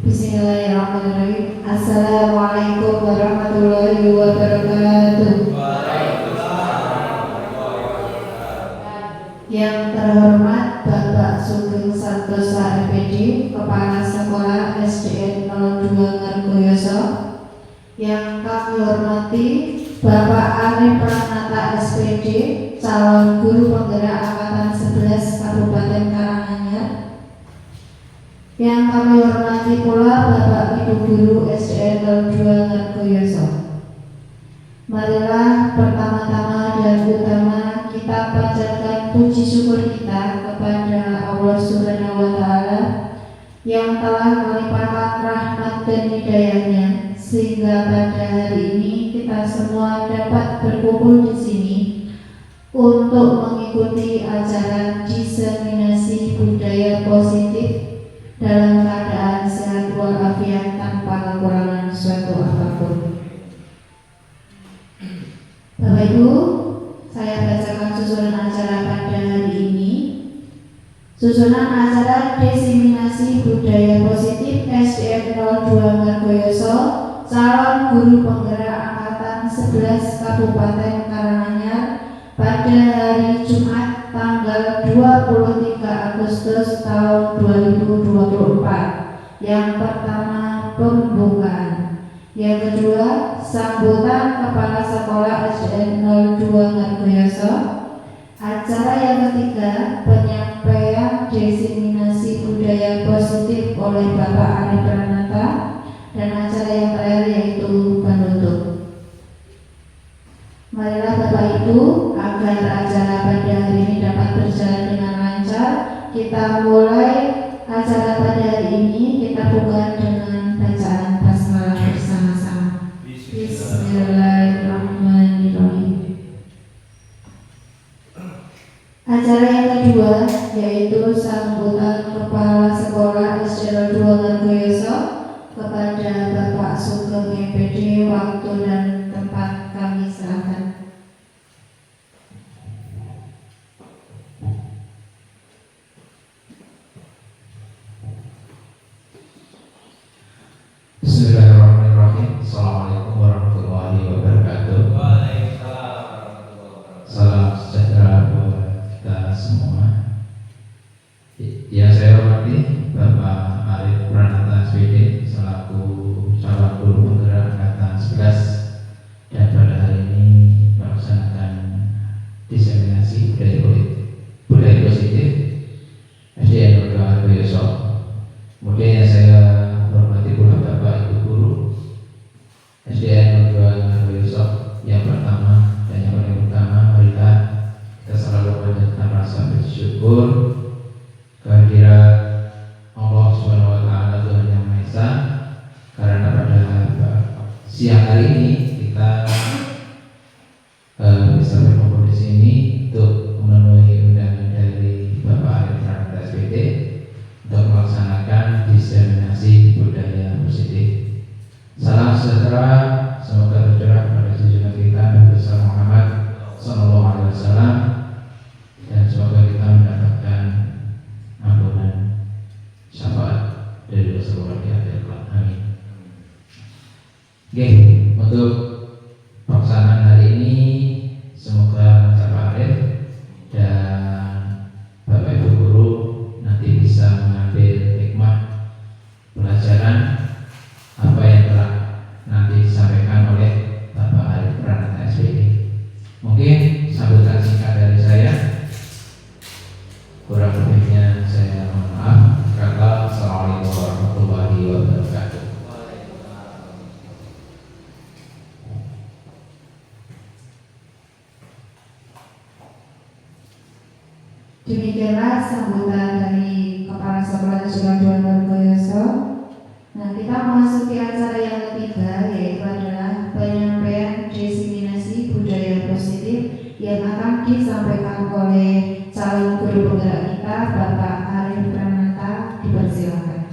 Bismillahirrahmanirrahim. Assalamualaikum warahmatullahi wabarakatuh. Yang terhormat Bapak Sugeng Santosa MPD, Kepala Sekolah SDN 02 Ngargoyoso. Yang kami hormati Bapak Arif Pranata SPD, calon guru penggerak angkatan 11 Kabupaten Karanganyar. Yang kami hormati pula Bapak Ibu Guru SDN 02 Ngargoyoso. Marilah pertama-tama dan utama kita panjatkan puji syukur kita kepada Allah Subhanahu wa Ta'ala yang telah melimpahkan rahmat dan hidayahnya sehingga pada hari ini kita semua dapat berkumpul di sini untuk mengikuti acara diseminasi budaya positif dalam keadaan sehat walafiat tanpa kekurangan suatu apapun. Bapak Ibu, saya bacakan susunan acara pada hari ini. Susunan acara diseminasi budaya positif SDN 02 Ngargoyoso, calon guru penggerak angkatan 11 Kabupaten Karanganyar pada hari Jumat tanggal 23 Agustus tahun 2024. Yang pertama, pembukaan. Yang kedua, sambutan Kepala Sekolah SDN 02 Ngargoyoso. Acara yang ketiga, penyampaian diseminasi budaya positif oleh Bapak Arif Pranata. Dan acara yang terakhir yaitu penutup. Marilah Bapak Ibu, agar acara pada hari ini dapat berjalan dengan lancar, kita mulai acara pada hari ini. Kita buka dengan bacaan basmalah bersama-sama. Bismillahirrahmanirrahim. Acara yang kedua yaitu sambutan Kepala Sekolah SDN 02 Ngargoyoso kepada Bapak Sugeng MPD. Waktu dan tempat kami serahkan. Bismillahirrahmanirrahim. Assalamualaikum warahmatullahi wabarakatuh. Waalaikumsalam warahmatullahi wabarakatuh. Salam sejahtera buat kita semua. Yang saya hormati Bapak Arif Pranata SPD selaku calon guru penggerak angkatan 11 dan pada hari ini melaksanakan diseminasi budaya positif SDN 02 Ngargoyoso. Kemudian yang saya hormati pula Bapak Ibu Guru SDN 02 Ngargoyoso. Yang pertama dan yang paling utama, marilah kita selalu memanjatkan rasa bersyukur kehadirat Allah Subhanahu wa Ta'ala, Tuhan Yang Maha Esa, karena pada siang hari ini kita bisa berkumpul di sini untuk memenuhi undangan dari Bapak Arif Pranata SPD untuk melaksanakan diseminasi budaya positif. Salam sejahtera semoga tercurah pada junjungan kita Nabi besar Muhammad Sallallahu Alaihi Wasallam, dan semoga kita mendapatkan ampunan syafaat dari Rasulullah di akhir kelak. Amin. Oke, untuk pelaksanaan hari ini semoga lancar Pak Arif dan Bapak Ibu Guru nanti bisa mengambil hikmah pelajaran apa yang telah nanti disampaikan oleh Bapak Arif Pranata SPD. Mungkin sambutan singkat dari saya, kurang lebihnya saya mohon maaf. Kata Assalamualaikum warahmatullahi wabarakatuh. Demikianlah sambutan dari Kepala Sekolah SDN 02 Ngargoyoso. Nah, kita memasuki acara yang ketiga, yaitu adalah penyampaian diseminasi budaya positif yang akan disampaikan oleh calon guru penggerak kita, Bapak Arif Pranata. Dipersilakan.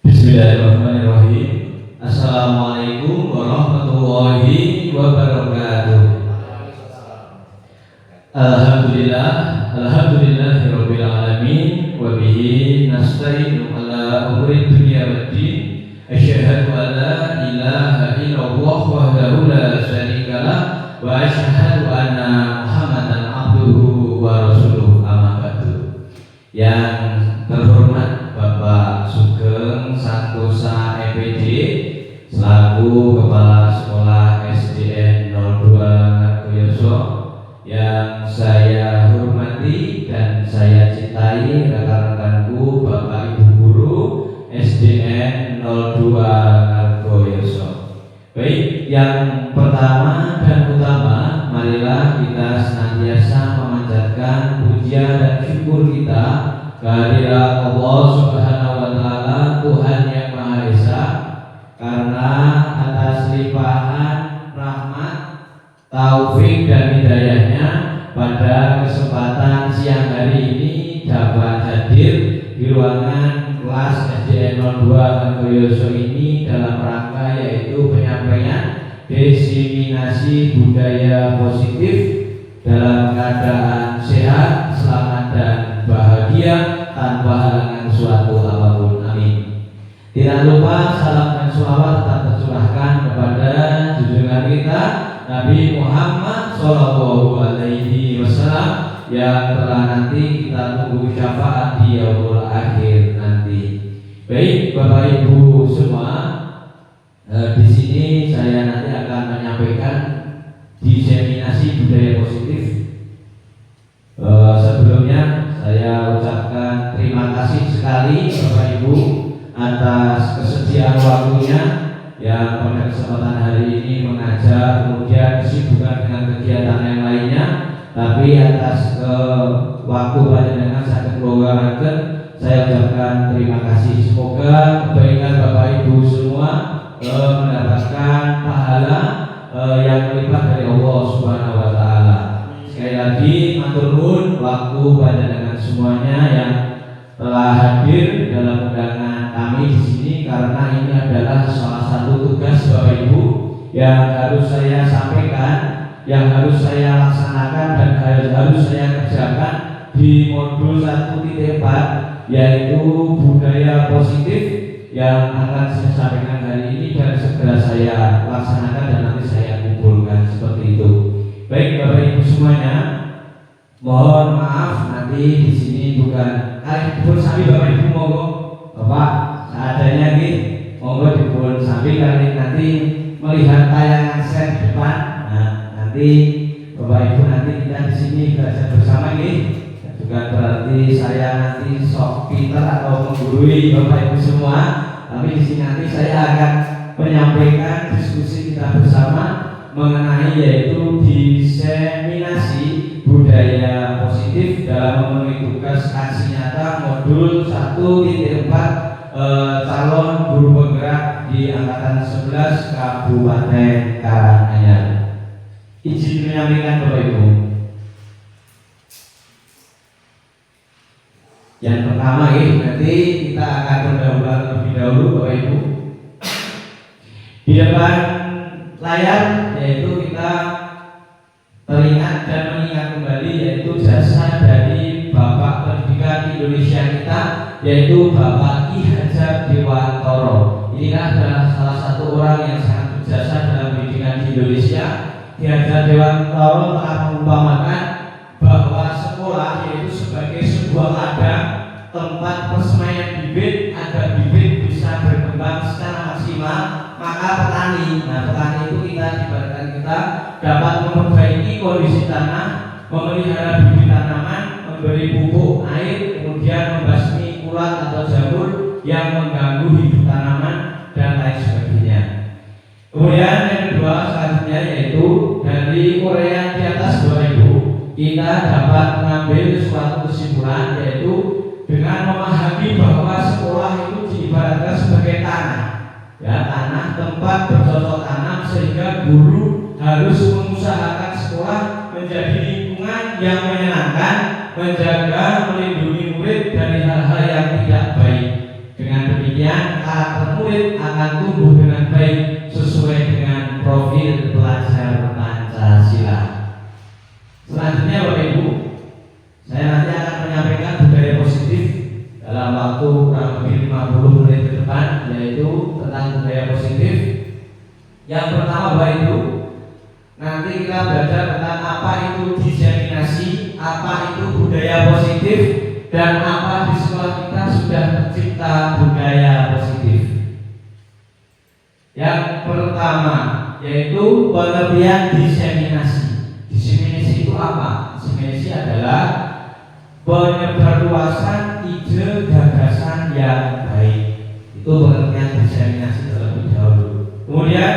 Bismillahirrahmanirrahim. Assalamualaikum warahmatullahi wabarakatuh. Alhamdulillahirabbil alamin wa bihi nasta'inu ala umuri dunya waddin. Asyhadu an la ilaha illallah wahdahu la syarikalah wa asyhadu anna Muhammadan abduhu wa rasuluh. Amma ba'du. Yang terhormat Bapak Sugeng Santosa EPD selaku Kepala Sekolah SDN 02 Ngargoyoso, yang saya hormati dan saya cintai rekan-rekanku Bapak Ibu Guru SDN 02 Ngargoyoso. Baik, yang pertama dan utama, marilah kita senantiasa memanjatkan puja dan syukur kita kehadirat Allah Subhanahu wa taala, Tuhan yang Maha Esa, karena atas limpahan rahmat, taufik dan hidayahnya pada kesempatan siang hari ini dapat hadir di ruangan kelas SDN 02 Ngargoyoso ini dalam rangka yaitu penyampaian diseminasi budaya positif dalam keadaan sehat, selamat dan bahagia tanpa halangan suatu apapun. Amin. Tidak lupa salam dan sholawat tetap tercurahkan kepada junjungan kita Nabi Muhammad Shallallahu Alaihi Wasallam yang telah nanti kita tunggu syafaat di yaumul akhir nanti. Baik Bapak Ibu semua, di sini saya nanti akan menyampaikan diseminasi budaya positif. Sebelumnya saya ucapkan terima kasih sekali Bapak Ibu atas kesediaan waktunya yang pada kesempatan hari ini mengajar, kemudian kesibukan dengan kegiatan yang lainnya, tapi atas waktu panjenengan saged ngluwaraken, saya ucapkan terima kasih. Semoga kebaikan Bapak Ibu semua mendapatkan pahala yang melimpah dari Allah Subhanahu wa taala. Sekali lagi matur nuwun waktu panjenengan semuanya yang telah hadir dalam undangan kami di sini, karena ini adalah salah satu tugas Bapak Ibu yang harus saya sampaikan, yang harus saya laksanakan dan harus saya kerjakan di modul 1.4, yaitu budaya positif yang akan saya sampaikan hari ini dan segera saya laksanakan dan nanti saya kumpulkan seperti itu. Baik Bapak Ibu semuanya, mohon maaf nanti di sini bukan dipun sambil Bapak Ibu, monggo Bapak seadanya gitu, monggo dipun sambil kali nanti melihat tayangan set depan. Nah, nanti Bapak Ibu nanti kita di sini belajar bersama gitu. Bukan berarti saya nanti sok pinter atau menggurui Bapak Ibu semua, tapi di sini nanti saya akan menyampaikan diskusi kita bersama mengenai yaitu diseminasi budaya positif dalam memenuhi tugas aksi nyata modul 1.4 calon guru penggerak di angkatan 11 Kabupaten Karanganyar. Izin menyampaikan Bapak Ibu. Yang pertama nanti kita akan pendahuluan lebih dahulu Bapak Ibu. Di depan layar yaitu kita teringat dan mengingat kembali yaitu jasa dari Bapak Pendidikan Indonesia kita, yaitu Bapak Ki Hajar Dewantoro. Inilah adalah salah satu orang yang sangat berjasa dalam pendidikan di Indonesia. Ki Hajar Dewantoro telah mengumpamakan bahwa sekolah yaitu sebagai sebuah ladang tempat persemaian bibit agar bibit bisa berkembang secara maksimal. Maka petani itu kita dibaratkan kita dapat memperbaiki kondisi tanah, memelihara bibit tanaman, memberi pupuk, air, kemudian membasmi ulat atau jamur yang mengganggu hidup tanaman dan lain sebagainya. Kemudian yang kedua selanjutnya yaitu dari uraian di atas Bapak Ibu, kita dapat mengambil suatu kesimpulan yaitu dengan memahami bahwa sekolah itu diibaratkan sebagai tanah, ya, tanah tempat bercocok tanam, sehingga guru harus mengusahakan sekolah menjadi lingkungan yang menyenangkan, menjaga, melindungi murid dari hal-hal yang tidak baik. Dengan demikian karakter murid akan tumbuh dengan baik sesuai dengan profil pelajar Pancasila. Selanjutnya Bapak apa itu diseminasi, apa itu budaya positif, dan apa di sekolah kita sudah tercipta budaya positif. Yang pertama yaitu pengertian diseminasi. Diseminasi itu apa? Diseminasi adalah penyebarluasan ide gagasan yang baik. Itu pengertian diseminasi terlebih dahulu. Kemudian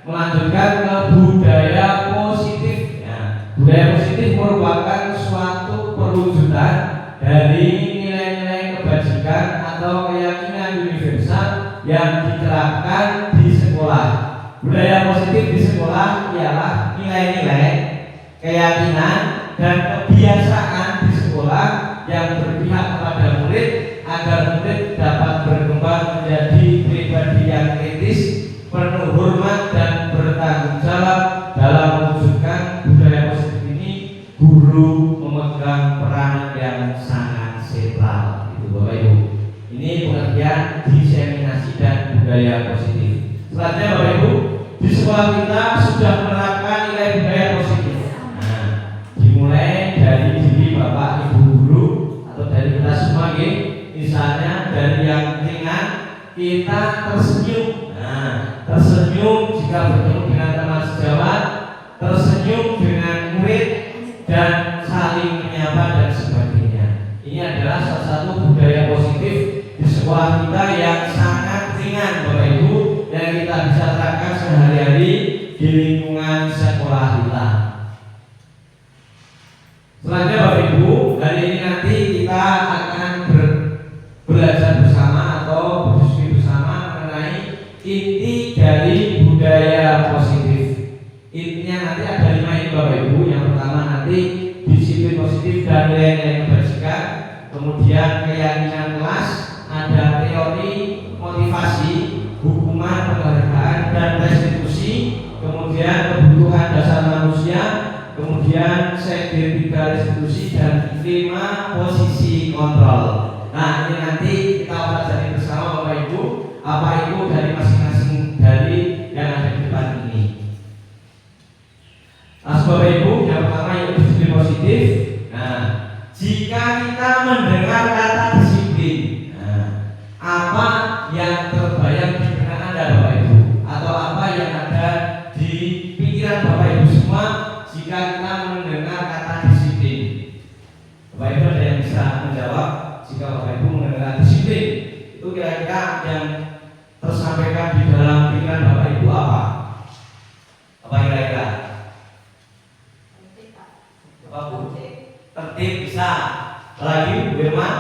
melanjutkan ke budaya positif. Ya, budaya positif merupakan suatu perwujudan dari nilai-nilai kebajikan atau keyakinan universal yang diterapkan di sekolah. Budaya positif di sekolah ialah nilai-nilai, keyakinan, dan kebiasaan di sekolah yang berpihak kepada murid agar murid dapat berkembang menjadi pribadi yang kritis, penuh hormat, dan bertanggung jawab. Dalam mewujudkan budaya positif ini, guru memegang peran yang sangat sentral. Itu Bapak Ibu. Ini pengertian diseminasi dan budaya positif. Selanjutnya Bapak Ibu, di sekolah kita sudah menerapkan nilai budaya positif. Nah, dimulai dari diri Bapak Ibu guru atau dari kita semua, misalnya dari yang ringan kita tersenyum. Nah, tersenyum jika bertemu dengan teman sejawat, tersenyum dengan murid, dan saling menyapa dan sebagainya. Ini adalah salah satu budaya positif di sekolah kita yang sangat ringan Bapak Ibu, yang kita bisa terapkan sehari-hari di lingkungan sekolah kita. Selanjutnya Bapak Ibu, hari ini nanti kita akan belajar bersama atau berdiskusi bersama mengenai inti dari budaya positif. Intinya nanti ada 5 ini Bapak Ibu. Yang pertama nanti disiplin positif dan nilai-nilai kebajikan, kemudian keyakinan kelas, ada teori motivasi, hukuman, penghargaan, dan restitusi, kemudian kebutuhan dasar manusia, kemudian segregasi restitusi, dan 5 posisi kontrol. Nah, ini nanti kita pelajari bersama Bapak Ibu apa itu dari masing-masing dari yang ada di depan ini. Nah, Bapak Ibu, yang pertama yaitu disiplin positif. Nah, jika kita mendengar kata disiplin, apa yang terbayang di benak Anda Bapak Ibu, atau apa yang ada di pikiran Bapak Ibu semua jika kita mendengar kata disiplin? Bapak Ibu ada yang bisa menjawab jika Bapak Ibu mendengar disiplin? Itu kira-kira yang tersampaikan di dalam pikiran Bapak Ibu apa? Apa kira-kira? Apa Bu? Tertib bisa. Lagi Firman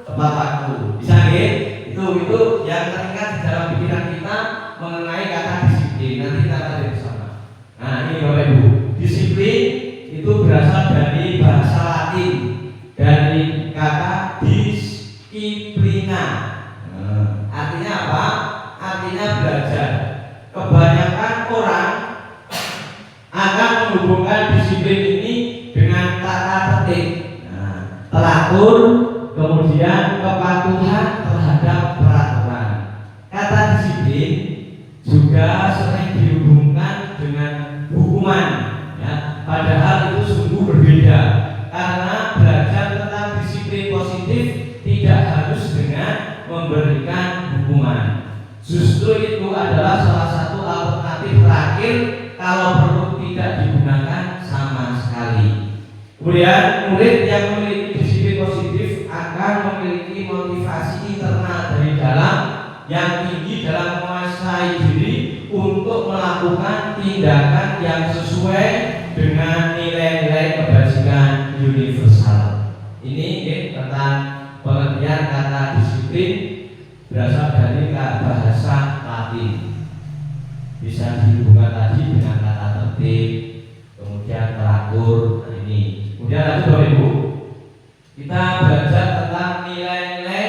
tepat waktu. Bisa nggih? Itu yang teringat di dalam pikiran kita mengenai kata disiplin. Nanti kita akan bersama. Nah, ini Bapak Ibu, disiplin itu berasal dari bahasa Latin, dari kata disiplina. Artinya apa? Artinya belajar. Kebanyakan orang akan menghubungkan disiplin ini dengan tata tertib, teratur, kemudian kepatuhan terhadap peraturan. Kata disiplin juga sering dihubungkan dengan hukuman, ya, padahal itu sungguh berbeda. Karena belajar tentang disiplin positif tidak harus dengan memberikan hukuman. Justru itu adalah salah satu alternatif terakhir kalau perlu tidak digunakan sama sekali. Kemudian murid yang memiliki disiplin positif akan memiliki motivasi internal dari dalam yang tinggi dalam menguasai diri untuk melakukan tindakan yang sesuai dengan nilai-nilai kebajikan universal. Ini tentang pengertian kata disiplin berasal dari bahasa Latin. Bisa dihubungkan tadi dengan kata tertib, kemudian teratur. Nah, ini. Kemudian lanjut Bapak Ibu, kita belajar tentang nilai-nilai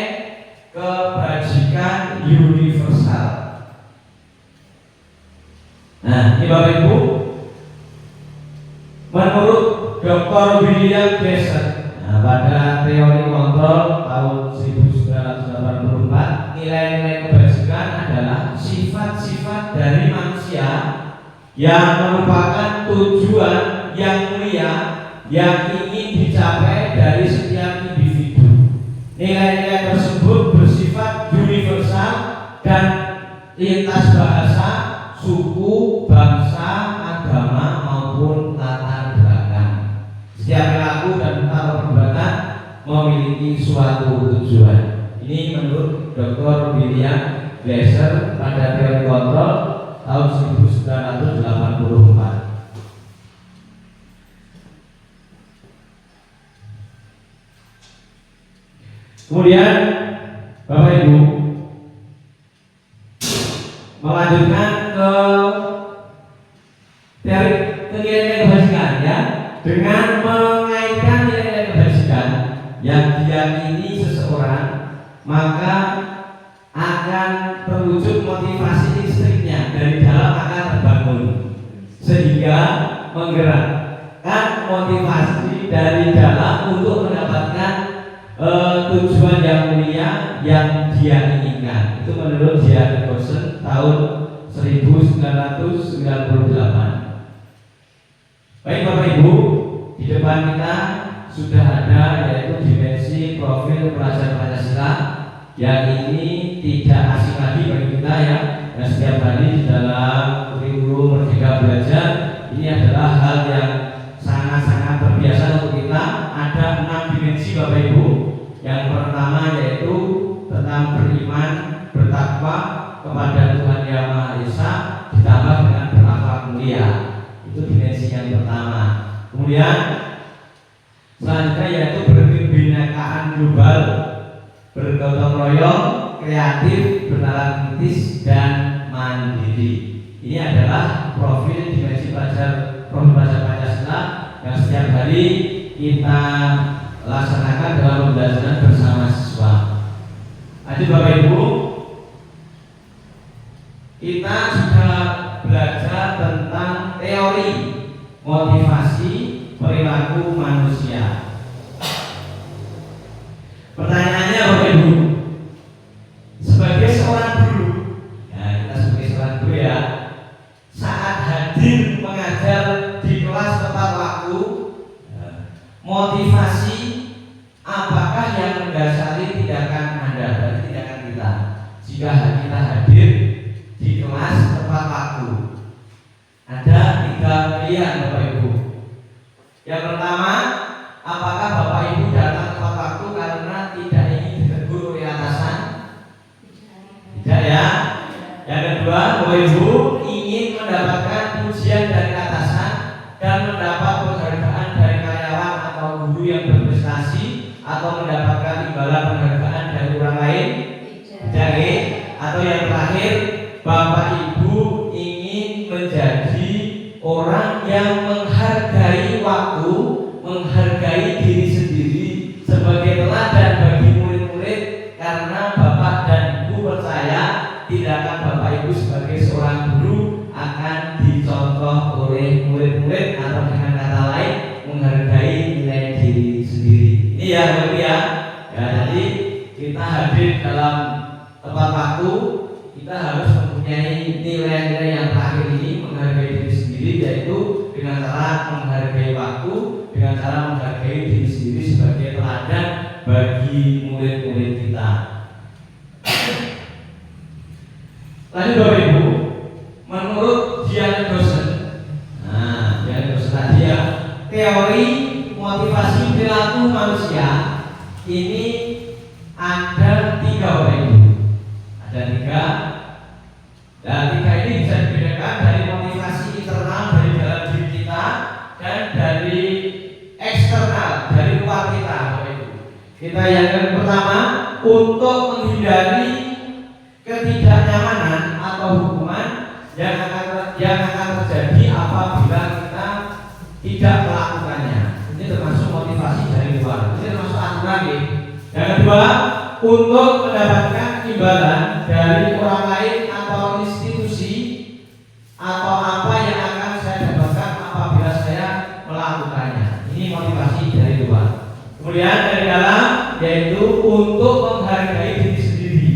kebajikan universal. Nah, ini Bapak Ibu, menurut Dr. William Jackson, pada teori kontrol tahun 1984, nilai-nilai kebajikan adalah sifat-sifat dari manusia yang merupakan tujuan yang mulia yang ingin dicapai dari setiap individu. Nilai-nilai tersebut bersifat universal dan lintas bahasa, suku, bangsa, agama maupun latar belakang. Setiap perilaku dan atau perbuatan memiliki suatu tujuan. Ini menurut Dr. William Glasser pada teori kontrol tahun 1984. Kemudian Bapak Ibu melanjutkan ke teori nilai-nilai kebajikan ya, dengan mengaitkan nilai-nilai kebajikan yang diyakini seseorang, maka akan terwujud motivasi listriknya dari dalam akan terbangun sehingga menggerakkan motivasi dari dalam untuk mendapatkan tujuan yang mulia yang dia inginkan. Itu menurut J.R. Dawson tahun 1998. Baik Bapak Ibu, di depan kita sudah ada yaitu dimensi profil pelajar Pancasila yang ini tidak asing lagi bagi kita ya. Dan setiap hari di dalam kurikulum Merdeka Belajar ini adalah hal yang sangat-sangat terbiasa untuk kita. Ada 6 dimensi Bapak Ibu. Yang pertama yaitu tentang beriman, bertakwa kepada Tuhan Yang Maha Esa ditambah dengan berakhlak mulia. Itu dimensi yang pertama. Kemudian selanjutnya yaitu berkebinekaan global, bergotong royong, kreatif, bernalar kritis dan mandiri. Ini adalah profil dimensi pelajar Pancasila yang setiap hari kita laksanakan dalam pembelajaran bersama siswa. Adik Bapak Ibu, kita sudah belajar tentang teori motivasi perilaku manusia. Pertanyaannya Bapak Ibu, sebagai seorang guru, ya kita sebagai seorang guru ya, saat hadir mengajar di kelas tepat waktu, motivasi apakah yang mendasari tindakan Anda, berarti tindakan kita jika kita hadir di kelas tepat waktu? Ada 3 pilihan Bapak Ibu. Yang pertama, apakah Bapak Ibu datang tepat waktu karena tidak ingin ditegur oleh atasan? Tidak ya. Yang kedua, Bapak Ibu ingin mendapatkan pujian dari atasan dan mendapat penghargaan dari karyawan atau guru yang berprestasi, atau mendapatkan imbalan penghargaan dari orang lain? Tidak. Atau yang terakhir, Bapak Ibu ingin menjadi orang yang menghargai waktu, menghargai diri sendiri sebagai teladan bagi murid-murid, karena Bapak dan Ibu percaya tindakan Bapak Ibu sebagai seorang guru akan dicontoh oleh murid-murid, atau dengan kata lain menghargai nilai diri sendiri. Ini ya Bapak ya. Ya, jadi kita hadir dalam tepat waktu, kita harus mempunyai nilai-nilai yang terakhir ini, menghargai diri sendiri, yaitu dengan cara menghargai waktu, dengan cara menghargai diri sendiri sebagai teladan bagi murid-murid kita. Lanjut Bapak Ibu, menurut J.R. Dawson, J.R. Dawson tadi ya, teori motivasi perilaku manusia ini ada 3 Bapak Ibu. Ada 3. Dan 3 ini bisa dibedakan dari motivasi internal dari dalam diri kita dan dari eksternal dari luar kita Bapak Ibu. Kita yang pertama, untuk menghindari ketidaknyamanan atau hukuman yang akan terjadi apabila kita tidak melakukannya. Ini termasuk motivasi dari luar. Ini termasuk aturan ya. Yang kedua, untuk mendapatkan imbalan dari orang lain atau institusi atau apa yang akan saya dapatkan apabila saya melakukannya. Ini motivasi dari luar. Kemudian dari dalam, yaitu untuk menghargai diri sendiri.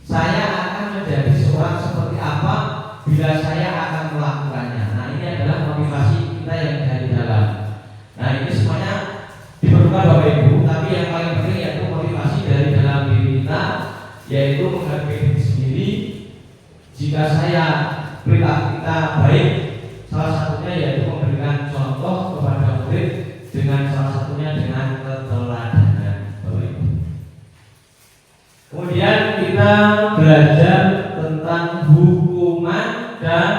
Saya akan menjadi seorang seperti apa bila saya akan melakukannya. Nah, ini adalah motivasi kita yang dari dalam. Nah, ini semuanya diperlukan Bapak Ibu, tapi yang paling penting yaitu motivasi dari dalam diri kita, yaitu menghargai diri sendiri. Jika saya perilaku kita baik, salah satunya yaitu memberikan contoh kepada murid dengan salah satunya dengan keteladanan, Bapak Ibu. Kemudian kita belajar tentang hukuman dan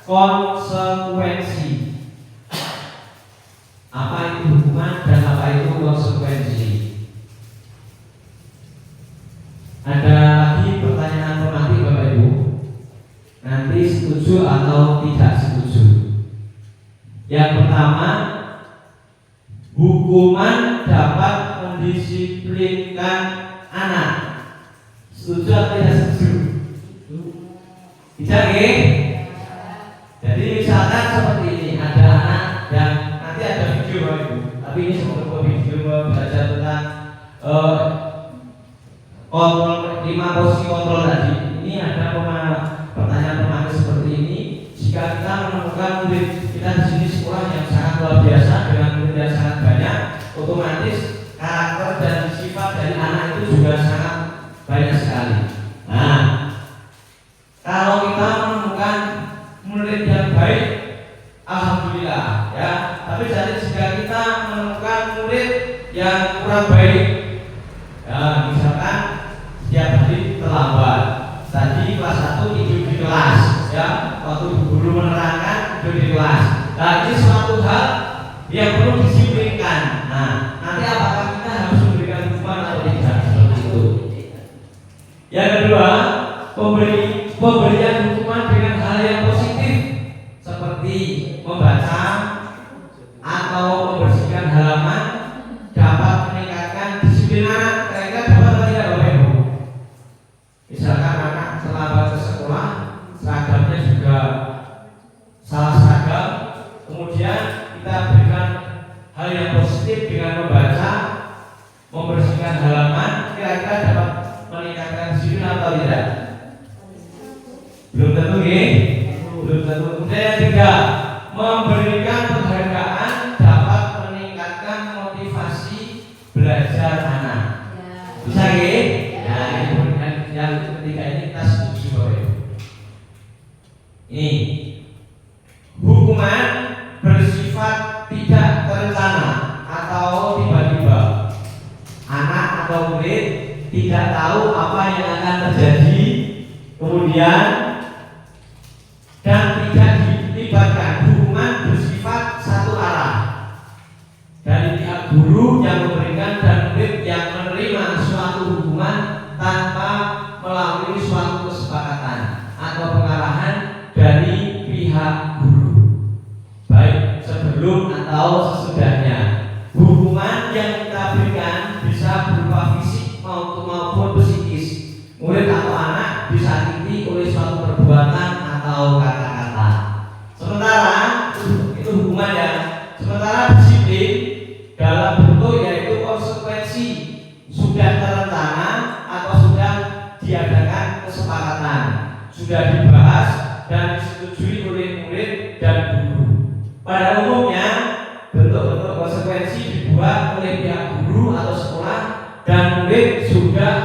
konsekuensi. Apa itu hukuman dan apa itu konsekuensi? Ada lagi pertanyaan pemantik Bapak Ibu. Nanti setuju atau tidak setuju. Yang pertama, hukuman dapat mendisiplinkan anak. Setuju atau tidak setuju? Tidak, nggih? Jadi misalkan seperti ini, ada anak yang nanti ada video Bapak Ibu. Tapi ini sebelum video belajar tentang kontrol 5 posisi kontrol tadi. Ini ada pertanyaan pemantik seperti ini. Jika kita menemukan murid kita di sini sekolah yang sangat luar biasa dengan murid yang sangat banyak, otomatis karakter dan sifat dari anak itu juga sangat banyak sekali. Nah, kalau kita menemukan murid yang baik, alhamdulillah ya. Tapi jika kita menemukan murid yang kurang baik, ya, misalkan setiap hari terlambat. Tadi kelas 1 tidur di kelas, ya. Waktu guru menerangkan tidur di kelas. Nah, ini suatu hal yang perlu disiplinkan. Nah, nanti apakah kita harus memberikan hukuman atau tidak? Seperti itu. Yang kedua, pemberian hukuman dengan hal yang positif seperti membaca atau membersihkan halaman dapat meningkatkan disiplin anak. Kira-kira dapat atau tidak Bapak Ibu? Misalkan anak terlambat ke sekolah, seragamnya juga salah seragam, kemudian kita berikan hal yang positif dengan membaca, membersihkan halaman, kira-kira dapat meningkatkan disiplin atau tidak? Belum tentu, nggih. Belum tentu. Kemudian yang ketiga, memberikan penghargaan dapat meningkatkan motivasi belajar anak. Bisa, nggih? Ya, yang ketiga ini kita setuju Bapak Ibu. Ini hukuman bersifat tidak terencana atau tiba-tiba. Anak atau murid tidak tahu apa yang akan terjadi, kemudian dan tidak dilibatkan. Hukuman bersifat satu arah dari pihak guru yang memberikan dan murid yang menerima suatu hukuman tanpa melalui suatu kesepakatan atau pengarahan dari pihak guru, baik sebelum atau sesudahnya. Hukuman yang kita berikan bisa berupa fisik maupun psikis. Murid atau anak disakiti oleh suatu perbuatan atau kata-kata. Sementara itu hukuman ya. Sementara disiplin dalam bentuk yaitu konsekuensi sudah terencana atau sudah diadakan kesepakatan, sudah dibahas dan disetujui oleh murid dan guru. Pada umumnya bentuk-bentuk konsekuensi dibuat oleh pihak guru atau sekolah dan murid sudah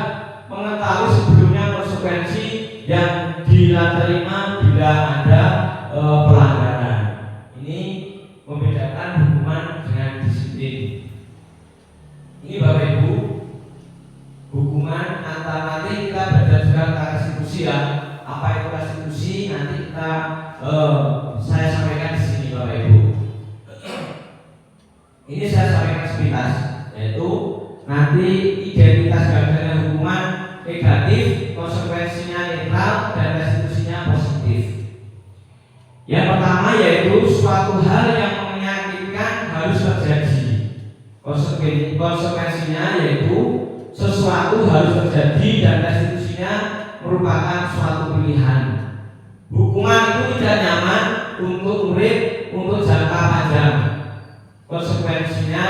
mengetahui sebelumnya konsekuensi yang diterima bila ada pelanggaran. Ini membedakan hukuman dengan disiplin. Ini Bapak Ibu, hukuman antara nanti kita belajar juga tentang restitusi ya. Apa itu restitusi nanti kita saya sampaikan di sini Bapak Ibu. Ini saya sampaikan sepintas, yaitu nanti identitas gagasan hukuman negatif, konsekuensinya netral dan restitusinya positif. Yang pertama yaitu suatu hal yang menyakitkan harus terjadi. Konsekuensinya yaitu sesuatu harus terjadi dan restitusinya merupakan suatu pilihan. Hukuman itu tidak nyaman untuk murid untuk jangka panjang. Konsekuensinya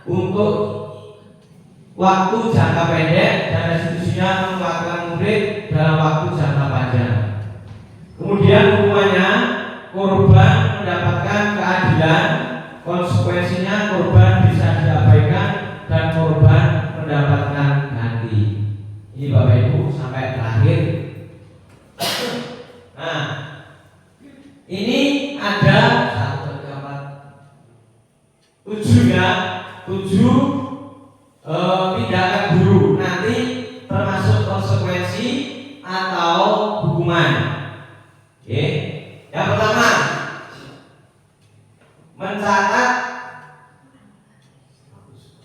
untuk waktu jangka pendek dan restitusinya merupakan murid dalam waktu jangka panjang. Kemudian hukumannya korban mendapatkan keadilan konsekuensinya korban bisa diabaikan dan korban mendapatkan ganti. Ini Bapak Ibu sampai terakhir. Nah, ini ada 7 ya, 7 tindakan guru nanti termasuk konsekuensi atau hukuman. Oke. Yang pertama, mencatat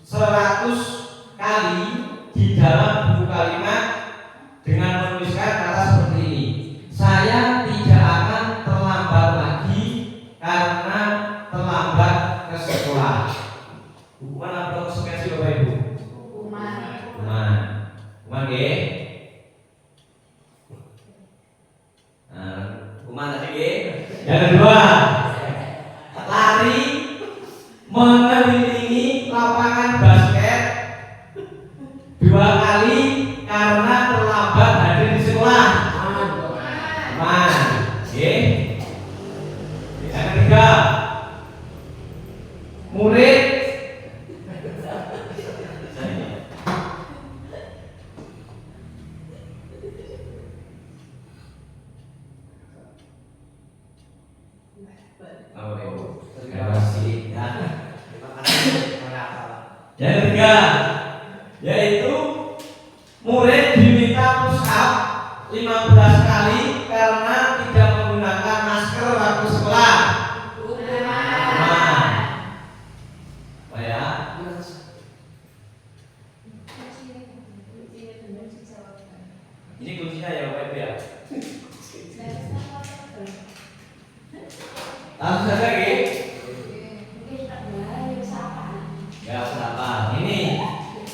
100 kali di dalam buku kalimat dengan menuliskan kata seperti ini: saya tidak akan terlambat lagi karena terlambat ke sekolah. Hukuman atau konsekuensi Bapak Ibu? Hukuman G. Hukuman tadi G. Yang kedua, lari mengelilingi lapangan basket 2 kali karena terlambat hadir di sekolah. Hukuman G. Yang ketiga, murid yang ketiga yaitu murid diminta push up 15 kali karena tidak menggunakan masker waktu sekolah. Apa ya? Ini kuncinya ya Bapak Ibu ya. Langsung saja lagi. Ya berapa?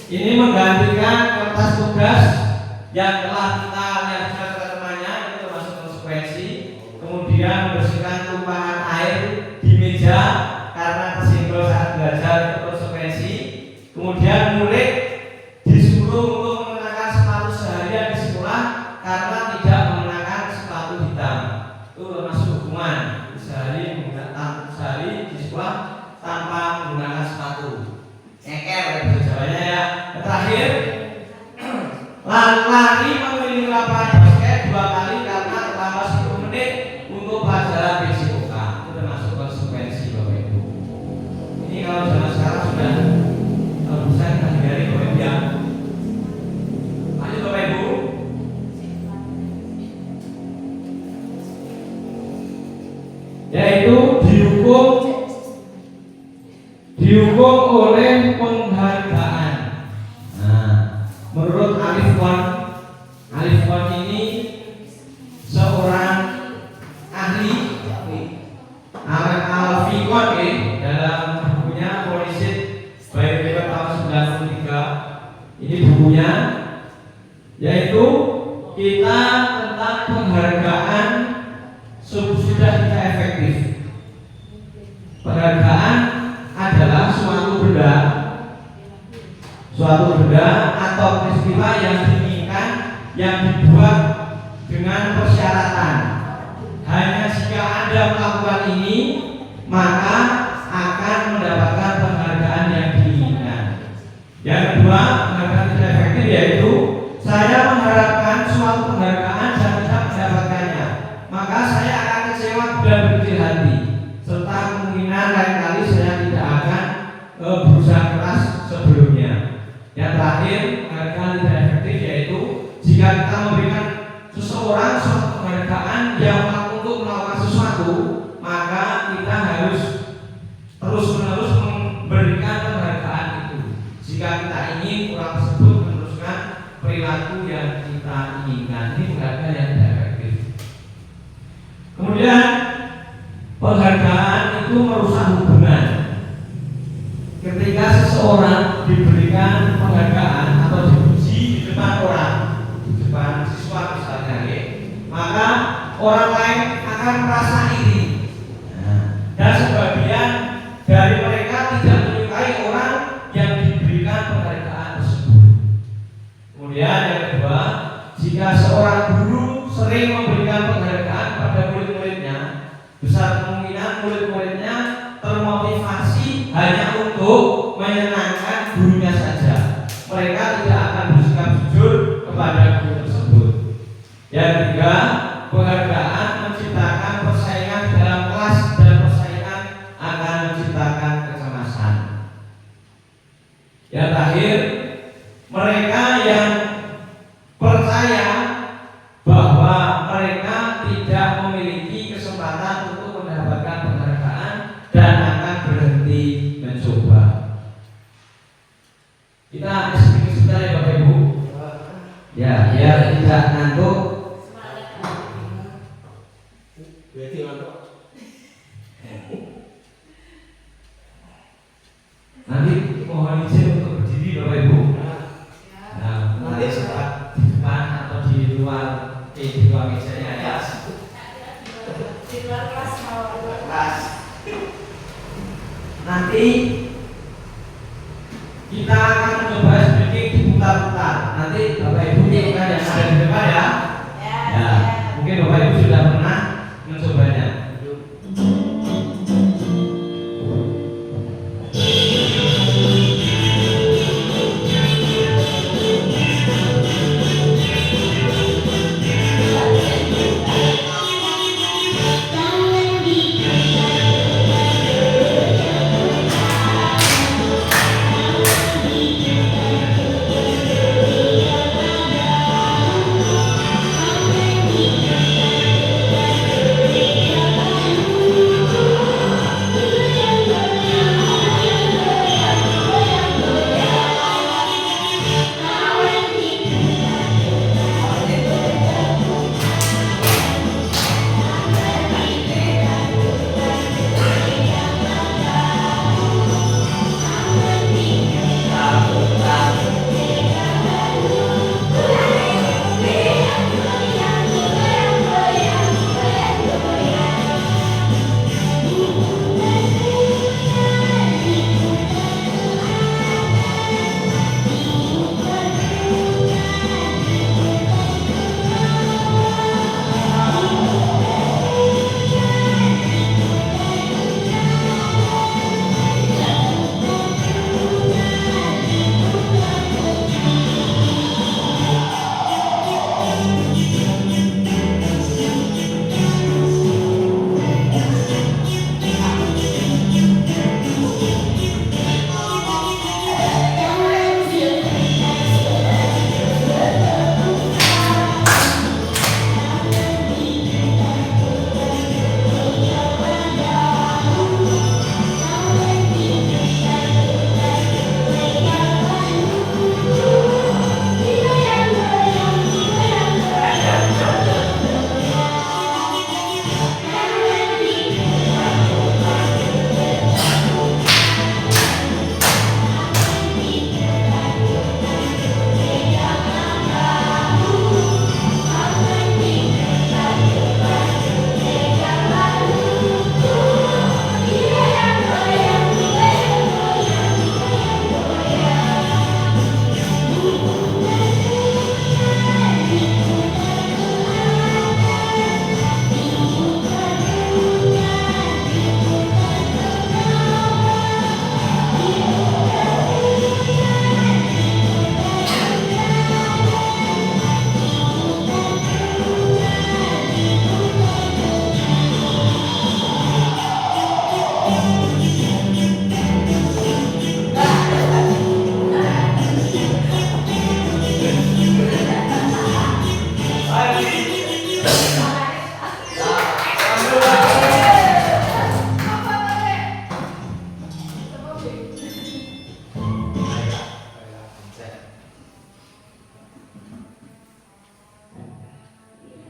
Ini menggantikan kertas tugas yang telah kita lihat teman-temannya, itu termasuk konsekuensi. Kemudian membersihkan tumpahan air di meja karena tersenggol saat belajar, itu konsekuensi. Kemudian murid disuruh untuk mengenakan sepatu seharian di sekolah karena tidak mengenakan sepatu hitam, itu termasuk hukuman. Sehari di sekolah tanpa menggunakan sepatu. Nyeker bahasa Jawanya ya. Terakhir, lari mengelilingi lapangan basket 2 kali karena terlambat 10 menit untuk pelajaran BCOK. Itu termasuk konsekuensi Bapak Ibu. Ini kalau zaman sekarang sudah bisa kita hindari Bapak Ibu ya. Lanjut Bapak Ibu. Yaitu dihukum oleh penghargaan. Nah, menurut Alif Wan ini seorang ahli Al-Fikon dalam bukunya Polisit by Paper tahun 93. Ini bukunya, yaitu kita tentang penghargaan sudah tidak efektif. Penghargaan adalah suatu benda atau peristiwa yang diinginkan, yang dibuat dengan persyaratan. Hanya jika Anda melakukan ini, maka akan mendapatkan penghargaan yang diinginkan. Yang kedua, penghargaan tidak efektif yaitu saya mengharapkan suatu penghargaan dan tidak mendapatkannya, maka saya akan kecewa dan berkecil hati, serta kemungkinan lain kali saya tidak akan berusaha keras sebelumnya. Yang terakhir, penghargaan tidak efektif yaitu jika kita memberikan seseorang suatu penghargaan yang untuk melakukan sesuatu, maka kita harus terus-menerus memberikan penghargaan itu. Jika kita ingin orang tersebut meneruskan perilaku yang kita inginkan, ini penghargaan yang tidak efektif. Kemudian penghargaan itu merusak hubungan. Ketika seseorang diberikan penghargaan atau dipuji di depan orang, di depan siswa misalnya, maka orang lain akan merasa iri. Dan sebagian dari mereka tidak menyukai orang yang diberikan penghargaan tersebut. Kemudian yang kedua, jika seorang guru sering memberikan penghargaan pada murid-muridnya, besar kemungkinan murid-muridnya termotivasi untuk menyenangkan gurunya saja. Mereka tidak akan bersikap jujur kepada guru tersebut. Yang ketiga, penghargaan menciptakan persaingan dalam kelas dan persaingan akan menciptakan kecemasan. Yang terakhir, mereka yang percaya bahwa mereka tidak memiliki kesempatan untuk mendapatkan penghargaan dan akan berhenti mencoba. Kita sedikit sebentar ya Bapak Ibu. Ya, biar tidak ngantuk. Nanti mohon izin untuk berdiri Bapak Ibu. Nah, nanti sempat di depan atau di luar mejanya ya. Di luar kelas mau Kelas. Nanti kita akan mencoba sedikit diputar-putar. Nanti Bapak Ibu yang ada di depan ya. Ya, mungkin Bapak Ibu sudah pernah mencobanya.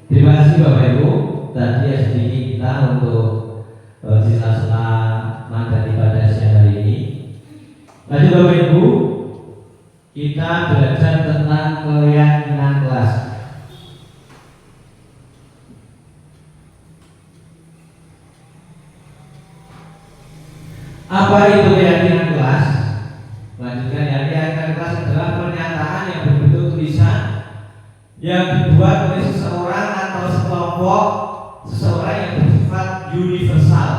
Terima kasih Bapak Ibu. Tadi SDG kita untuk sela-sela mandat ibadah siang hari ini. Lanjut Bapak Ibu, kita belajar tentang keyakinan kelas. Apa itu keyakinan kelas? Lanjutkan ya, keyakinan kelas adalah pernyataan yang berbentuk tulisan yang dibuat oleh seseorang atau sekelompok seseorang yang bersifat universal,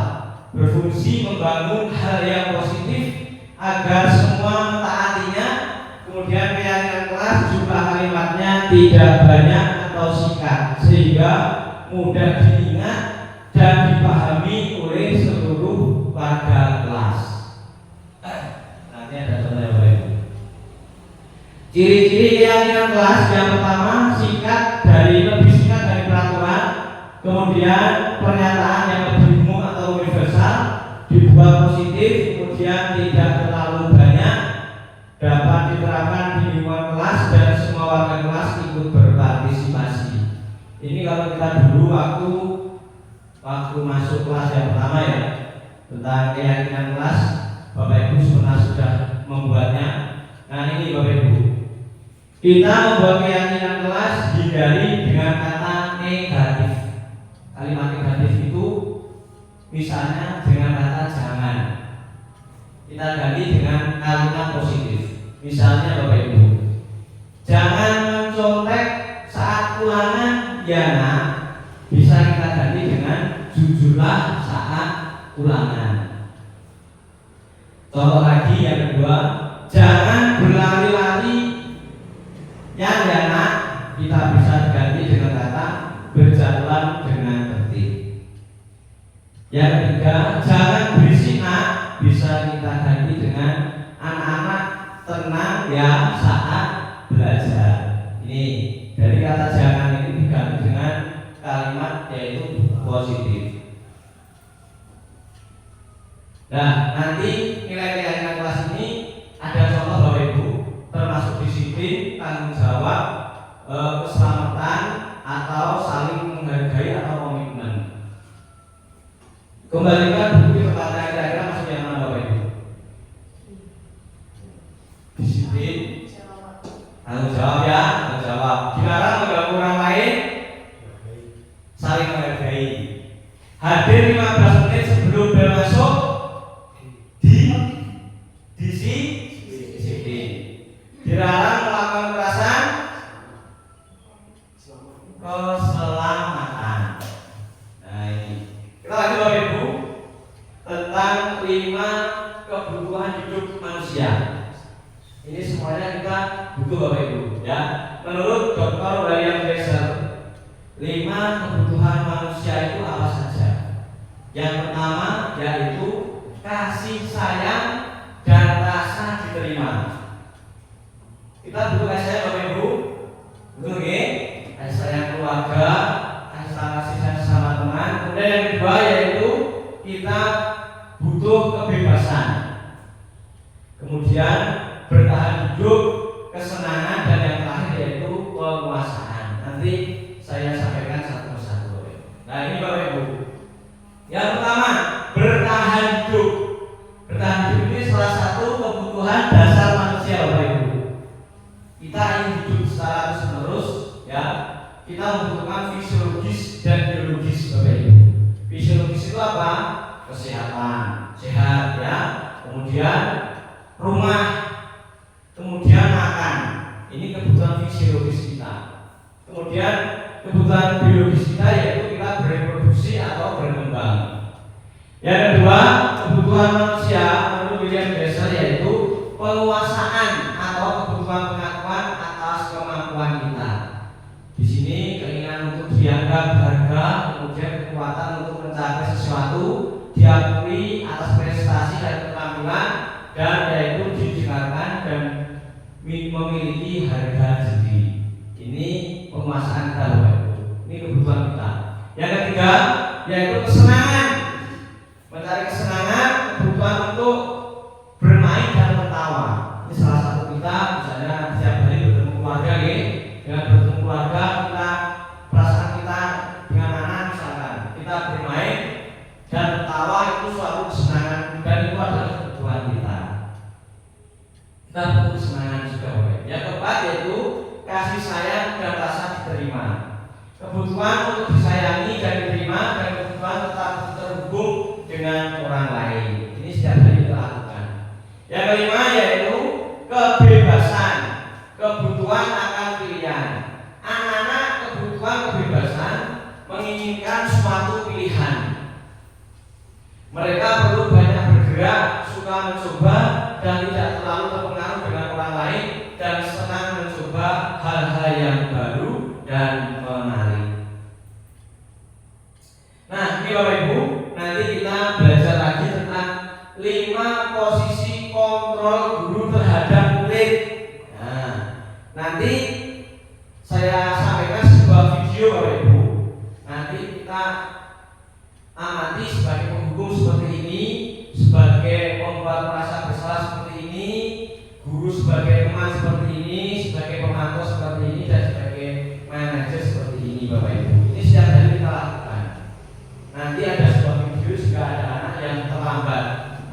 berfungsi membangun hal yang positif agar semua mentaatinya. Kemudian keyakinan kelas jumlah kalimatnya tidak banyak atau singkat sehingga mudah diingat dan dipahami oleh seluruh warga kelas. Nanti ada contohnya Bapak Ibu. Ciri-ciri keyakinan kelas yang pertama lebih singkat dari peraturan, kemudian pernyataan yang lebih umum atau universal, dibuat positif, kemudian tidak terlalu banyak, dapat diterapkan di lingkungan kelas dan semua warga kelas ikut berpartisipasi. Ini kalau kita dulu waktu masuk kelas yang pertama ya, tentang keyakinan kelas, Bapak Ibu sudah membuatnya. Nah ini Bapak Ibu, kita membuat keyakinan kelas hindari dengan kata negatif. Kalimat negatif itu misalnya dengan kata jangan, kita ganti dengan kalimat positif. Misalnya Bapak Ibu, jangan mencontek saat ulangan ya nak, bisa kita ganti dengan jujurlah saat ulangan. Contoh lagi yang kedua, jangan berlari-lari ya nak, kita bisa ganti dengan kata berjalan dengan tertib. Yang ketiga, jangan berisik nak, bisa kita ganti dengan anak-anak tenang ya saat belajar. Ini dari kata jangan ini diganti dengan kalimat yaitu positif. Nah, nanti nilai keyakinan kelas ini ada contoh Bapak Ibu, termasuk disiplin, tanggung jawab, keselamatan, atau saling menghargai atau komitmen. Kembalikan buku tempatnya kira-kira masuk yang mana Bapak Ibu? Disiplin, tanggung jawab ya, tanggung jawab. Dilarang mengganggu orang lain, saling menghargai. Hadir 15 menit sebelum bel masuk, disiplin. Dilarang melakukan kekerasan, keselamatan. Nah ini kita lanjut Bapak Ibu tentang 5 kebutuhan hidup manusia. Ini semuanya kita butuh Bapak Ibu ya. Menurut Dr. William Fraser, 5 kebutuhan manusia itu apa saja? Yang pertama yaitu kasih sayang dan rasa diterima. Kita butuh kasih sayang Bapak Ibu, butuh nggih? Kasih sayang keluarga, kasih sayang sama teman. Kemudian yang kedua yaitu kita butuh kebebasan. Kemudian bertahan hidup, kesenangan, dan yang terakhir yaitu penguasaan. Nanti saya sampaikan satu persatu. Nah ini Bapak Ibu. Yang pertama, bertahan hidup. Bertahan hidup ini salah satu kebutuhan dasar manusia Bapak Ibu. Kita ingin hidup secara terus-menerus ya. Kita membutuhkan fisiologis dan biologis Bapak Ibu. Fisiologis itu apa? Kesehatan, sehat ya. Kemudian rumah, kemudian makan. Ini kebutuhan fisiologis kita. Kemudian kebutuhan biologis kita yaitu kita bereproduksi atau berkembang. Yang kedua, kebutuhan manusia menurut William Fraser yaitu penguasaan atau kebutuhan pengakuan atas kemampuan kita. Di sini keinginan untuk dianggap berharga, kemudian kekuatan untuk mencapai sesuatu, diakui atas prestasi dan keterampilan, dan yaitu didengarkan dan memiliki harga diri. Ini penguasaan kita Bapak Ibu. Ini kebutuhan kita. Yang ketiga yaitu kesenangan. Mencari kesenangan, kebutuhan untuk bermain dan tertawa. Ini salah satu kita, misalnya setiap hari bertemu keluarga ya. Dengan bertemu keluarga kita, perasaan kita dengan anak misalkan, kita bermain dan tertawa itu suatu kesenangan dan itu adalah kebutuhan kita. Kita butuh kesenangan juga Bapak. Yang keempat yaitu kasih sayang dan rasa diterima. Kebutuhan untuk disayangi dan diterima dan kebutuhan tetap terhubung dengan orang lain. Ini setiap hari kita lakukan. Yang kelima yaitu kebebasan. Kebutuhan akan pilihan. Anak-anak kebutuhan kebebasan menginginkan suatu pilihan. Mereka perlu banyak bergerak, suka mencoba, dan tidak terlalu terpengaruh dengan orang lain dan senang mencoba hal-hal yang baru dan menarik. Nah, ini Bapak Ibu, nanti kita belajar lagi tentang 5 posisi kontrol guru terhadap murid. Nah, nanti saya sampaikan sebuah video Bapak Ibu. Nanti kita amati sebagai penghukum seperti ini, sebagai pembuat merasa bersalah seperti ini, guru sebagai teman seperti ini, sebagai pemantau seperti ini, dan sebagai manajer seperti ini Bapak Ibu. Ini setiap hari kita lakukan. Nanti ada sebuah video jika ada anak yang terlambat,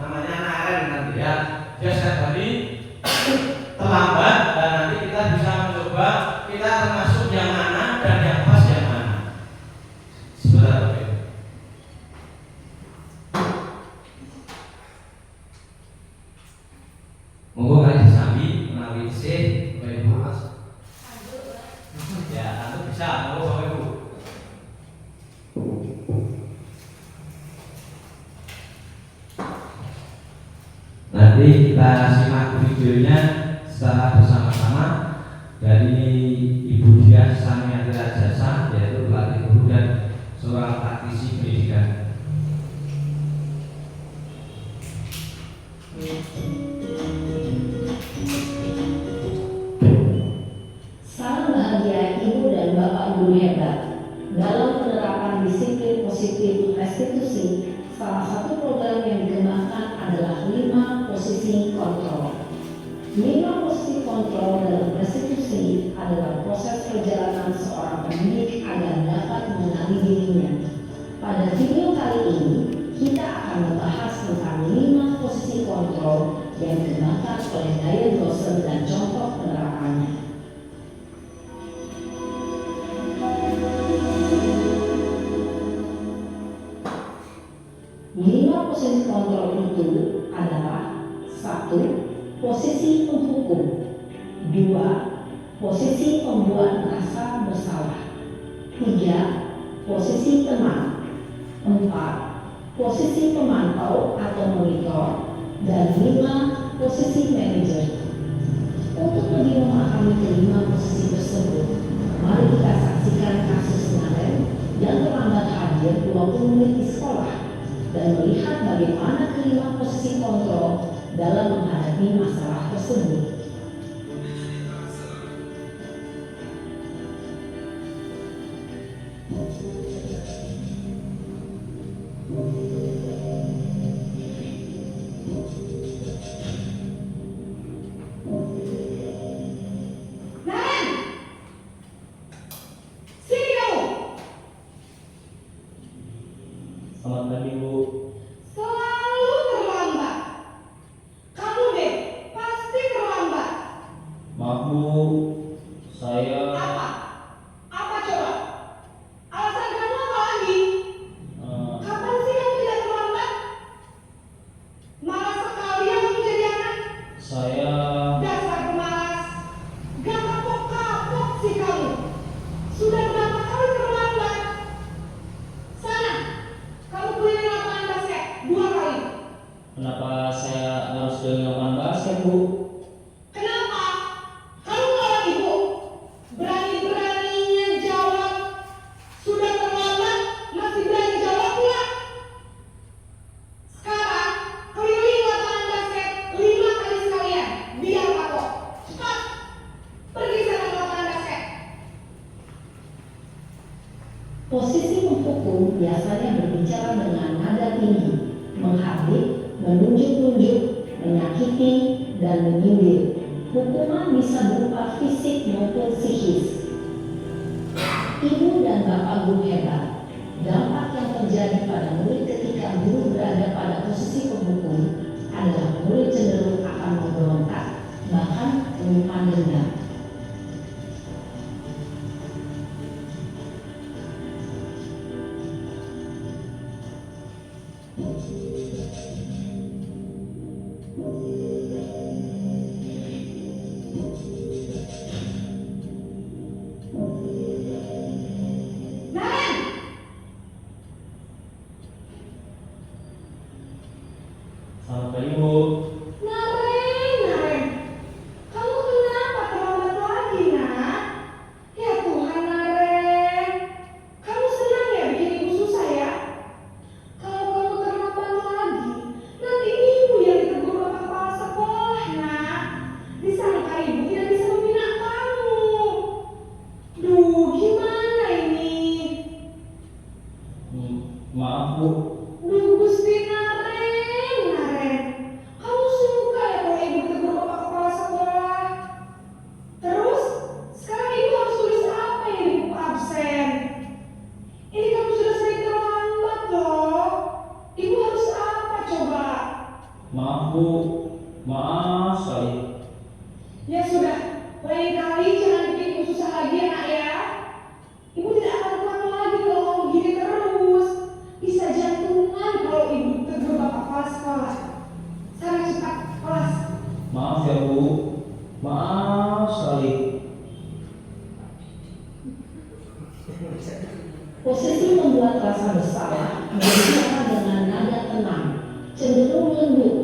namanya Naren nanti ya. Dia setiap hari terlambat dan nanti kita bisa mencoba kita termasuk yang mana dan yang pas yang mana. Sebentar Bapak Ibu. Monggo kali disambi menawi isih Bapak Ibu. Ya, tentu bisa. Monggo Bapak Ibu. Nanti kita simak videonya secara bersama-sama dari Ibu Dian Samiati Rajasa, yaitu pelatih guru dan seorang praktisi pendidikan. Salam bahagia Ibu dan Bapak Guru hebat. Dalam penerapan disiplin positif restitusi, salah satu program yang dikembangkan adalah 5 posisi kontrol. 5 posisi kontrol dalam restitusi adalah proses perjalanan seorang pendidik agar dapat mengenali dirinya. Pada video kali ini, kita akan membahas tentang 5 posisi kontrol yang dikembangkan oleh Dian Dawson dan contoh penerapannya. 5 posisi kontrol itu adalah 1. Posisi penghukum, 2. Posisi pembuat merasa bersalah, 3. Posisi teman, 4. Posisi pemantau atau monitor, dan 5. Posisi manajer. Untuk lebih memahami kelima posisi tersebut, mari kita saksikan kasus Naren yang terlambat hadir 20 menit di sekolah dan melihat bagaimana kelima posisi kontrol dalam menghadapi masalah tersebut. Selamat pagi Bu. Selalu terlambat. Kamu deh, pasti terlambat. Maaf Bu, saya Apa? Apa coba? Alasan kamu apa lagi? Kapan sih kamu tidak terlambat? Malas sekali ya kamu jadi anak. saya Dasar pemalas. Gak kapok-kapok sih kamu. Sudah berapa kali terlambat? Sana, kamu keliling lapangan basket 2 kali. kenapa saya harus ke lapangan basket Bu? Kenapa? Kamu nolak ibu. Berani-beraninya jawab. Sudah terlambat, masih berani jawab pula. Sekarang, keliling lapangan basket 5 kali sekalian. Biar kapok. Cepat. Pergi sana ke lapangan basket. Posisi menghukum biasanya berbicara dengan nada tinggi, menghardik, menunjuk-nunjuk, menyakiti, dan menyindir. Hukuman bisa berupa fisik maupun psikis. Ibu dan Bapak Guru hebat, dampak yang terjadi pada murid ketika guru berada pada posisi penghukum adalah murid cenderung akan memberontak, bahkan menyimpan dendam. Naren! Selamat pagi Bu. Naren! Bu. Maaf sekali. Posisi membuat rasa bersalah diucapkan dengan nada tenang, cenderung lembut,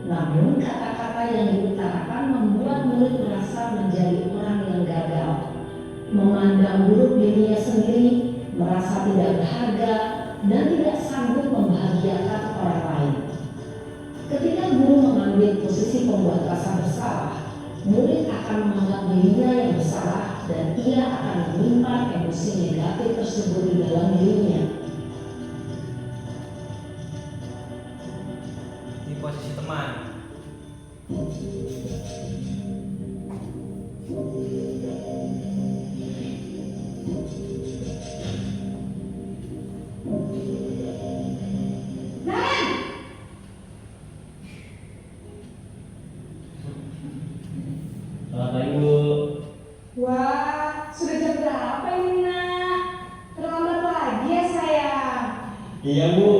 namun kata-kata yang diutarakan membuat murid merasa menjadi orang yang gagal, memandang buruk dirinya sendiri, merasa tidak berharga, dan tidak sanggup membahagiakan orang lain. Ketika guru mengambil posisi pembuat rasa bersalah, murid akan menganggap dirinya yang bersalah dan ia akan menyimpan emosi negatif tersebut di dalam dirinya. Di posisi teman. Selamat pagi Bu. Wah, sudah jam berapa ini nak? Terlambat lagi ya sayang. Iya Bu,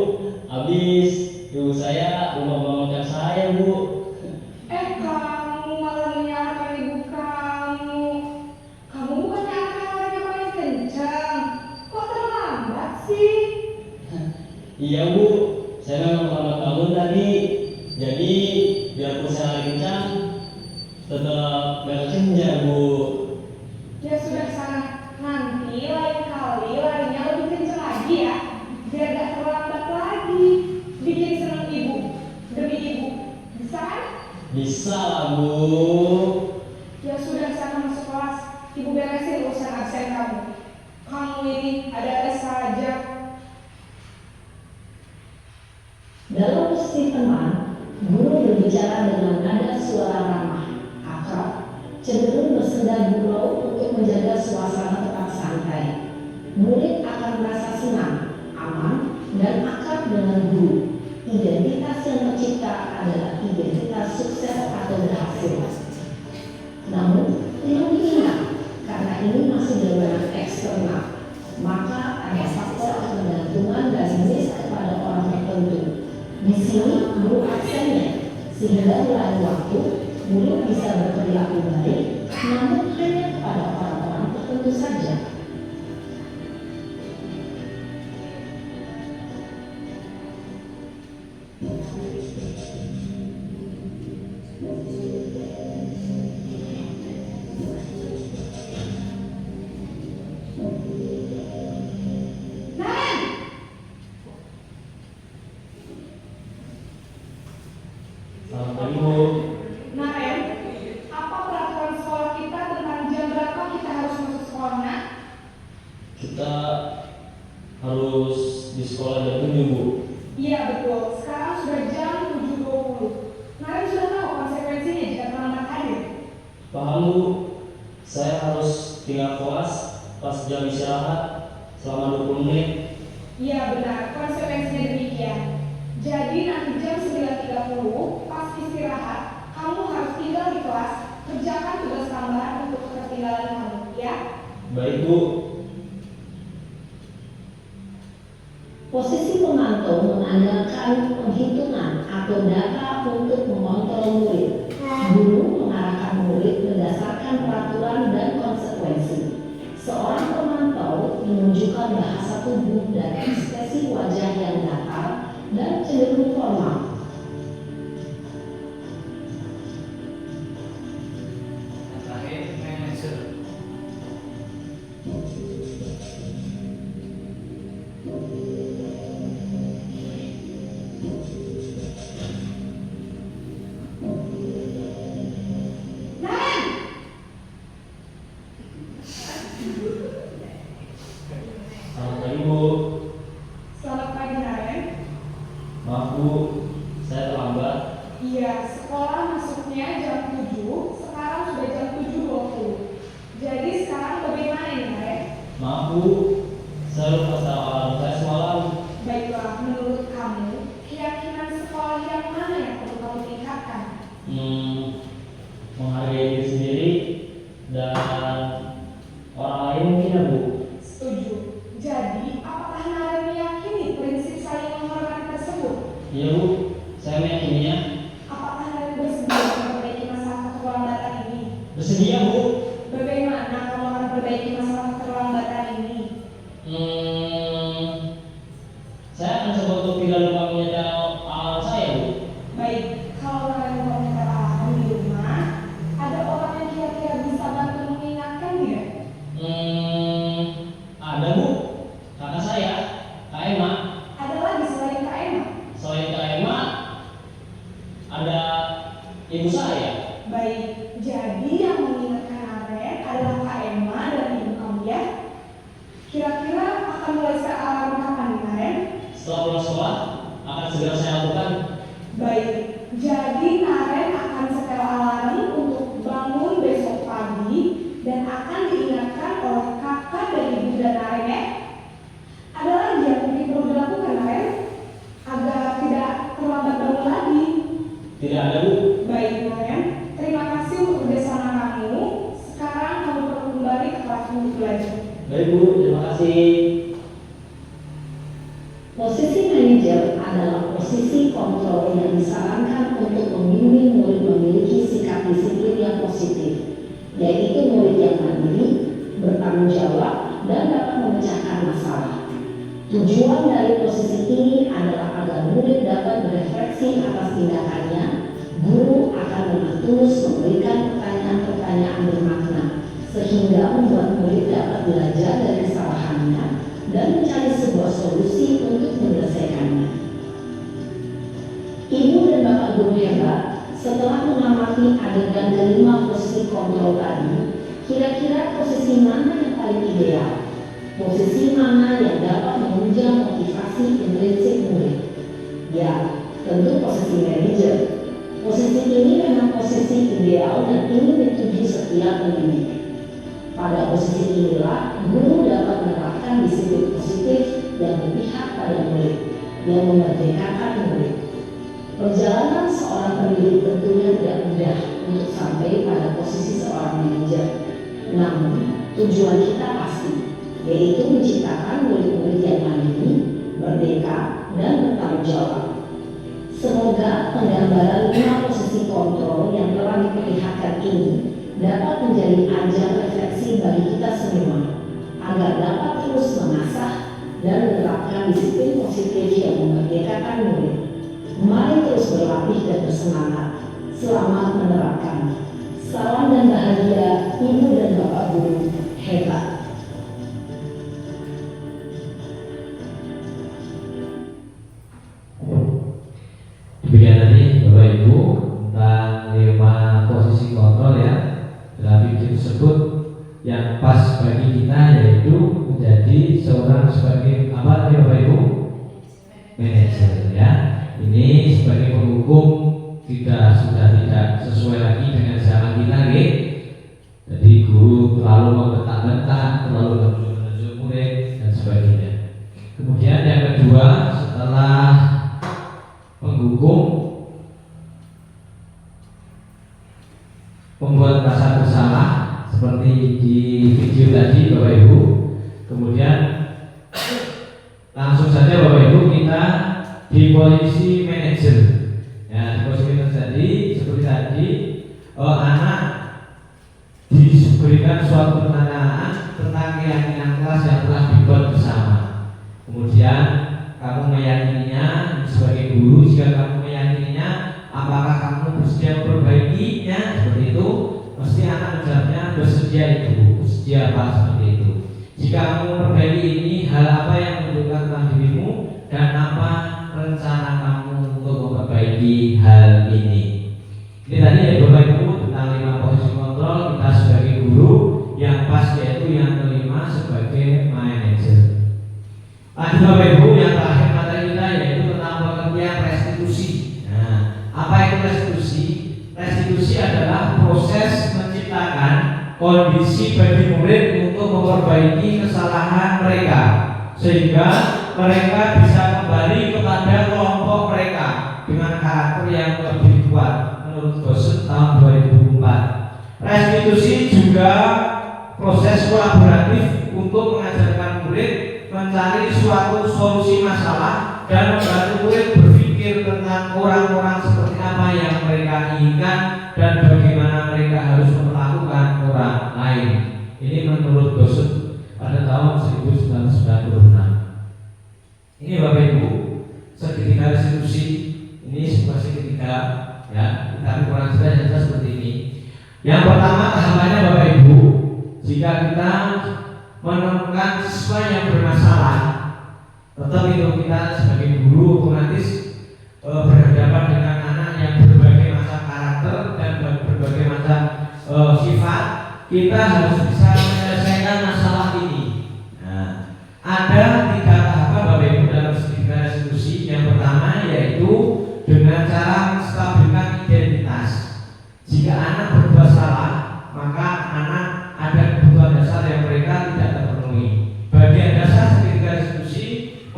habis ibu saya lupa bangunkan saya Bu. Kamu malah menyalahkan ibu kamu. Kamu bukannya akalnya paling kencang. Kok terlambat sih? Iya Bu, saya memang terlambat bangun tadi. Jadi biarpun saya lagi kencang, tetap gak kencang Bu. Ya sudah sana. Nanti lain kali larinya lebih kencang lagi ya. Biar gak terlambat lagi. Bikin senang ibu. Demi ibu. Bisa kan? Bisa lah Bu. Ya sudah sana masuk kelas. Ibu beresin urusan absen kamu. Kamu ini ada-ada saja. Dalam posisi teman, guru berbicara dengan nada suara ramah, akrab, cenderung bersenda gurau untuk menjaga suasana tetap santai. Murid akan merasa senang, aman, dan akrab dengan guru. Identitas yang tercipta adalah identitas sukses atau berhasil. Namun, perlu diingat, karena ini masih dorongan eksternal, maka ada faktor ketergantungan dan miss kepada orang tertentu. Di sini guru aksennya, sehingga lain waktu murid bisa berperilaku baik, namun hanya kepada orang-orang tertentu saja. Selamat pagi Bu. Nah, Ren, apa peraturan sekolah kita tentang jam berapa kita harus masuk sekolah, nak? Kita harus di sekolah jam 7 Bu. Iya betul, sekarang sudah jam 7.20. Naren sudah tahu konsekuensinya jika terlambat hadir. Paham Bu, saya harus tinggal kelas pas jam istirahat selama 20 menit. Iya benar, konsekuensinya demikian. Jadi nanti jam 9.30 pas istirahat, kamu harus tinggal di kelas, kerjakan tugas tambahan untuk ketertinggalan kamu, ya? Baik Bu. Posisi pemantau mengandalkan penghitungan atau data untuk mengontrol murid. Guru mengarahkan murid berdasarkan peraturan dan konsekuensi. Seorang pemantau menunjukkan bahasa tubuh dan ekspresi wajah yang datar dan cenderung formal. Terakhir manajer. Naren! Selamat pagi Bu. Selamat pagi, Naren. Maaf Bu, saya terlambat. Iya, sekolah masuknya jam 7, sekarang sudah jam 7.20. Jadi sekarang bagaimana ini, Naren? Maaf Bu, saya lupa tahu alarm saya semalam. Baiklah, menurut kamu, keyakinan sekolah yang mana yang perlu kamu tingkatkan? Menghargai diri sendiri dan orang lain mungkin ya Bu. Setuju. Jadi, apakah Naren meyakini prinsip saling menghormati tersebut? Iya Bu, saya meyakininya. Apakah Naren bersedia memperbaiki masalah keterlambatan Bersedia, Bu? Bagaimana kamu akan perbaiki masalah keterlambatan ini? Saya akan coba untuk tidak lupa menyetel alarm saya, Bu. Baik, kalau kalian mau menyetel alarm di rumah, ada orang yang kira-kira bisa bantu mengingatkan tidak? Ada, Bu. Kakak saya, Kak Emma. Ada lagi selain Kak Emma? Selain Kak Emma, ada ibu saya. Baik, jadi yang mengingatkan Aren adalah Kak Emma dan ibu kamu ya? Kira-kira akan mulai set alarm kapan nih Aren? Setelah pulang sekolah, akan segera saya lakukan. Baik, jadi Naren akan setel alarm untuk bangun besok pagi dan akan diingatkan oleh kakak dan ibu dan Naren ya. Ada lagi yang mungkin perlu dilakukan Naren agar tidak terlambat bangun lagi. Tidak ada, Bu. Baik Naren, terima kasih untuk kerjasama kamu. Sekarang kamu perlu kembali ke kelas untuk belajar. Baik, Bu. Terima kasih. Posisi manajer adalah posisi kontrol yang disarankan untuk membimbing murid memiliki sikap disiplin yang positif, yaitu murid yang mandiri, bertanggung jawab, dan dapat memecahkan masalah. Tujuan dari posisi ini adalah agar murid dapat berefleksi atas tindakannya. Guru akan dengan tulus memberikan pertanyaan-pertanyaan bermakna, sehingga membuat murid dapat belajar dari kesalahannya dan mencari sebuah solusi untuk menyelesaikannya. Ibu dan bapak guru hebat, setelah mengamati adegan kelima posisi kontrol tadi, kira-kira posisi mana yang paling ideal? Posisi mana yang dapat menunjang motivasi intrinsik murid? Ya, tentu posisi manajer. Posisi ini memang posisi ideal dan ingin dituju setiap pendidik. Pada posisi inilah, guru dapat menerapkan disiplin positif yang berpihak pada murid, yang memerdekakan murid. Perjalanan seorang pendidik tentunya tidak mudah untuk sampai pada posisi seorang manajer. Namun, tujuan kita pasti, yaitu menciptakan murid-murid yang mandiri, merdeka, dan bertanggung jawab. Semoga penggambaran 5 posisi kontrol yang telah diperlihatkan ini dapat menjadi ajang refleksi bagi kita semua, agar dapat terus mengasah dan menerapkan disiplin positif yang memerdekakan murid. Mari terus berlatih dan bersemangat. Selamat menerapkan. Salam dan bahagia Ibu dan Bapak Guru hebat. Demikian tadi Bapak Ibu tentang 5 posisi kontrol ya dalam video tersebut yang pas bagi kita, yaitu menjadi seorang sebagai apa tadi Bapak Ibu? Manajer ya. Ini sebagai penghukum sudah tidak sesuai lagi dengan zaman kita nih. Jadi guru terlalu membentak-bentak, terlalu menunjuk murid dan sebagainya. Kemudian yang kedua, setelah penghukum membuat rasa bersalah seperti di video tadi Bapak Ibu, kemudian langsung saja Bapak Ibu kita di posisi manajer ya. Di posisi manajer tadi seperti tadi anak diberikan suatu pertanyaan tentang keyakinan kelas yang telah dibuat bersama, kemudian kamu meyakininya sebagai guru. Jika kamu meyakininya, apakah kamu bersedia memperbaikinya? Seperti itu, mesti anak menjawabnya bersedia itu, bersedia apa seperti itu. Jika kamu memperbaiki ini, hal apa yang menunjukkan tentang dirimu dan apa rencana kamu untuk memperbaiki hal ini? Ini tadi ya Bapak Ibu tentang 5 posisi kontrol kita sebagai guru yang pas, yaitu yang kelima sebagai manajer. Tadi Bapak Ibu yang terakhir materi kita yaitu tentang pengertian restitusi. Nah, apa itu restitusi? Restitusi adalah proses menciptakan kondisi bagi murid untuk memperbaiki kesalahan mereka, sehingga mereka bisa kembali kepada kelompok mereka dengan karakter yang lebih kuat menurut Gosset tahun 2004. Restitusi juga proses kolaboratif untuk mengajarkan murid mencari suatu solusi masalah dan membantu murid berpikir tentang orang-orang seperti apa yang mereka inginkan dan bagaimana mereka harus memperlakukan Ini menurut Gosut pada tahun 1996. Ini Bapak Ibu, segitiga restitusi ini sebuah segitiga ya, tapi kurang jelas seperti ini. Yang pertama tahapannya Bapak Ibu, jika kita menemukan siswa yang bermasalah, tetap itu kita sebagai guru otomatis berhadapan dengan anak yang berbagai macam karakter dan berbagai macam sifat. Kita harus bisa menyelesaikan masalah ini. Nah, ada 3 tahapan Bapak Ibu dalam segitiga restitusi. Yang pertama yaitu dengan cara menstabilkan identitas. Jika anak berbuat salah, maka anak ada kebutuhan dasar yang mereka tidak terpenuhi. Bagian dasar segitiga restitusi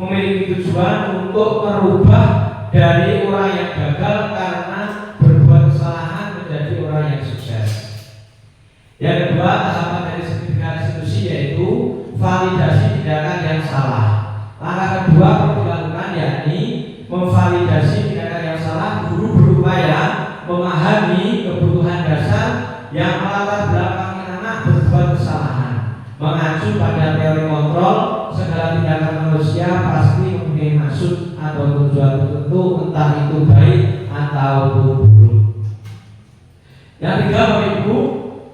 memiliki tujuan untuk merubah dari orang yang gagal karena berbuat kesalahan menjadi orang yang sukses. Yang kedua, tahapan dari segitiga restitusi yaitu validasi tindakan yang salah. Langkah kedua perlu dilakukan yakni memvalidasi tindakan yang salah. Guru berupaya memahami kebutuhan dasar yang melatar belakangi anak berbuat kesalahan. Mengacu pada teori kontrol, segala tindakan manusia pasti mempunyai maksud atau tujuan tertentu, entah itu baik ataupun buruk. Yang ketiga Bapak Ibu,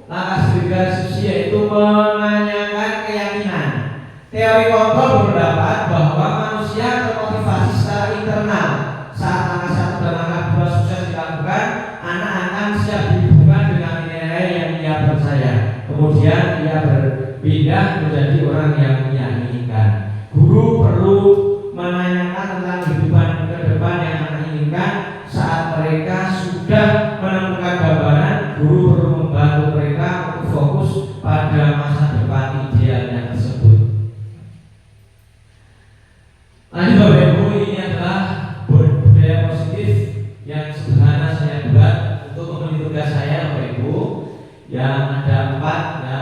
langkah segitiga restitusi yaitu menanyakan keyakinan. Teori kontrol berpendapat bahwa manusia termotivasi secara internal. Saat langkah 1 dan langkah 2 sukses dilakukan, anak akan siap dihubungkan dengan nilai yang ia percaya. Kemudian ia berpindah menjadi orang yang ia inginkan. Guru perlu menanyakan tentang kehidupan ke depan yang anak inginkan. Saat mereka sudah menemukan gambaran, guru perlu membantu mereka untuk fokus pada masa depan idealnya tersebut. Lanjut Bapak Ibu, ini adalah budaya positif yang sederhana saya buat untuk memenuhi tugas saya Bapak Ibu. Yang ada 4 ya.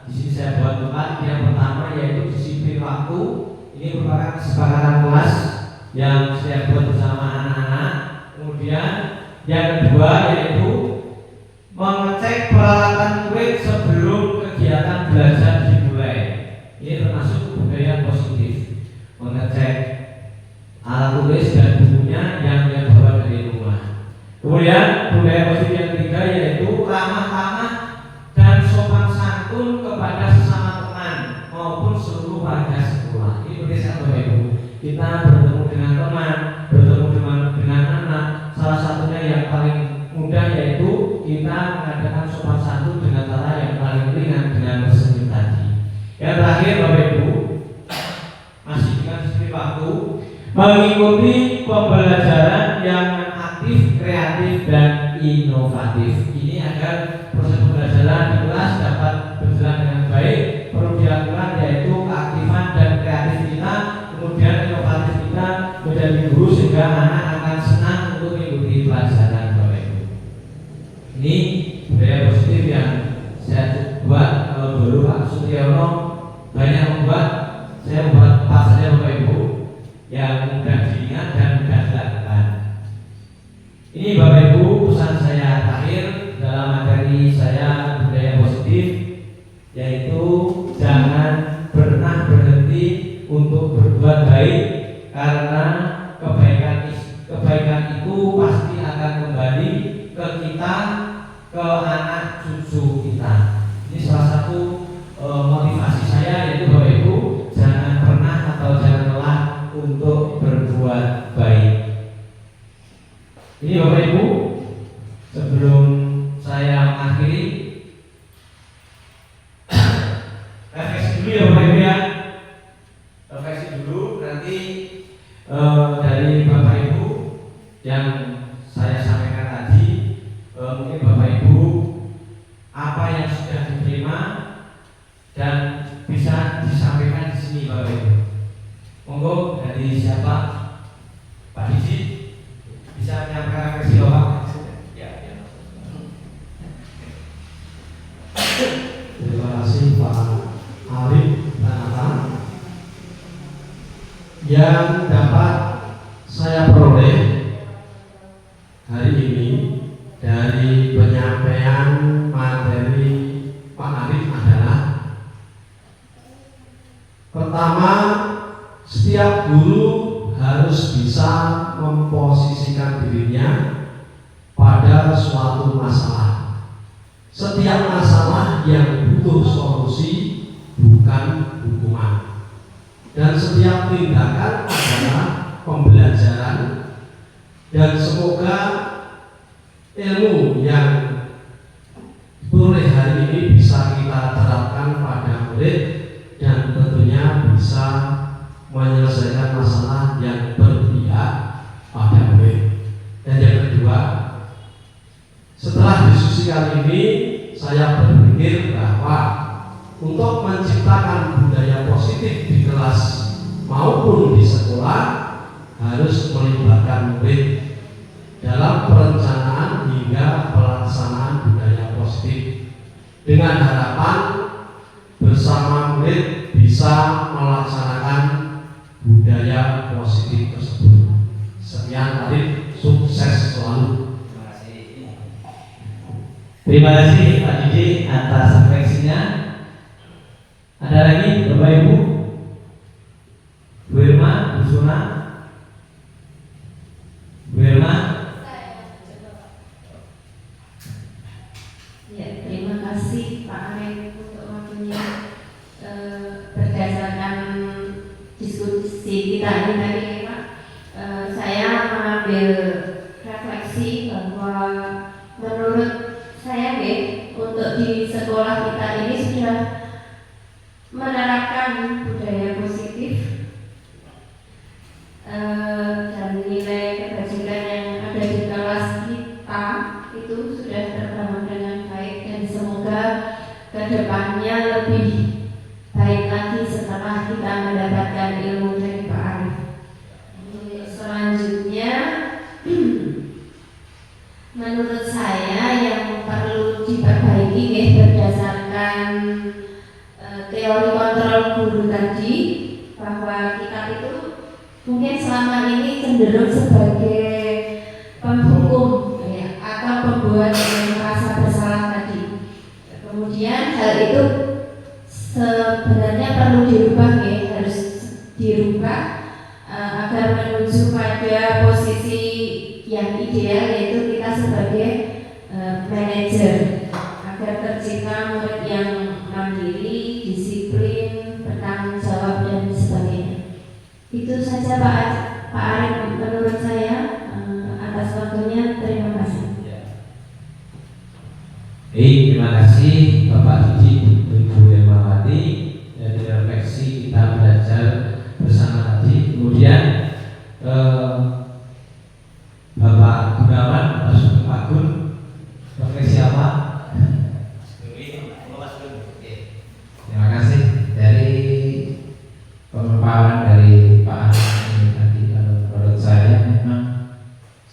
Di sini saya buat 4. Yang pertama yaitu disiplin waktu. Ini merupakan kesepakatan kelas yang saya buat bersama anak-anak. Kemudian yang kedua yaitu mengecek peralatan murid sebelum kegiatan belajar dimulai. Ini termasuk budaya positif. Mengecek alat tulis dan bukunya yang dia bawa dari rumah. Kemudian budaya positif yang ketiga yaitu ramah-tamah dan sopan santun kepada sesama teman maupun seluruh warga sekolah. Ini penting Bapak Ibu. Kita bertemu dengan teman, bertemu dengan anak. Salah satunya yang paling mudah yaitu kita mengadakan sopan santun dengan cara yang paling ringan dengan bersenyum tadi. Yang terakhir Bapak Ibu, masih dengan disiplin waktu, mengikuti pembelajaran yang aktif, kreatif, dan inovatif. Ini agar proses pembelajaran di kelas dapat berjalan dengan baik. Perlu dilakukan yaitu keaktifan dan kreatif kita, kemudian inovatif kita menjadi guru sehingga anak akan senang untuk mengikuti pelajaran Bapak Ibu. Ini budaya positif yang saya buat. Kalau dulu Pak Sutyono banyak membuat, saya membuat 4 saja Bapak Ibu yang mudah diingat dan mudah dilakukan. Ini Bapak Ibu pesan saya terakhir dalam materi saya budaya positif, yaitu jangan pernah berhenti untuk berbuat baik karena kebaikan itu pasti akan kembali ke kita, ke anak cucu kita. Ini salah satu motivasi saya yaitu Bapak Ibu jangan pernah atau jangan lelah untuk berbuat baik. Ini Bapak Ibu, sebelum saya mengakhiri, refleksi dulu ya Bapak Ibu ya. Refleksi dulu nanti dari Bapak Ibu yang saya sampaikan tadi, mungkin Bapak Ibu apa yang sudah diterima dan bisa disampaikan di sini Bapak Ibu. Monggo dari siapa? Pak Didi bisa menyampaikan versi Bapak. Ya. Terima kasih Pak Arif Tanata. Yang dapat saya peroleh hari ini dari penyampaian materi Pak Arif adalah bisa memposisikan dirinya pada suatu masalah. Setiap masalah yang butuh solusi, bukan hukuman. Dan setiap tindakan adalah pembelajaran. Dan semoga ilmu yang diperoleh hari ini bisa kita terapkan pada murid dan tentunya bisa menyelesaikan masalah yang berpihak pada murid. Dan yang kedua, setelah diskusi kali ini saya berpikir bahwa untuk menciptakan budaya positif di kelas maupun di sekolah harus melibatkan murid dalam perencanaan hingga pelaksanaan budaya positif, dengan harapan bersama murid bisa melaksanakan budaya positif tersebut. Sekian, Arif, sukses selalu. Terima kasih Pak Didi atas refleksinya. Ada lagi Bapak Ibu? Bu Irma, Bu Suna, Bu Irma. Ya, terima kasih Pak Arif untuk waktunya. Berdasarkan diskusi kita ini tadi, Pak, saya mengambil refleksi bahwa menurut saya untuk di sekolah kita ini sudah menerapkan budaya positif dan nilai kebajikan yang ada di kelas kita itu sudah terbangun dengan baik, dan semoga kedepannya lebih baik lagi setelah kita mendapatkan ilmu dari Pak Arif. Selanjutnya, menurut saya yang perlu diperbaiki berdasarkan teori kontrol guru tadi, bahwa kita itu mungkin selama ini cenderung sebagai penghukum atau pembuat yang merasa bersalah tadi. Kemudian hal itu sebenarnya perlu dirubah, harus dirubah agar menuju pada posisi yang ideal, yaitu kita sebagai manajer, agar tercipta murid yang mandiri, disiplin, bertanggung jawab dan sebagainya. Itu saja Pak Arif menurut saya. Atas waktunya terima kasih. Terima kasih Bapak Didi, Ibu Hermawati. Dari refleksi kita belajar bersama tadi. Kemudian Bapak Gunawan, Bapak Sugeng Agun, refleksi apa? Terima kasih. Dari pemaparan dari Pak Arif ini tadi, menurut saya memang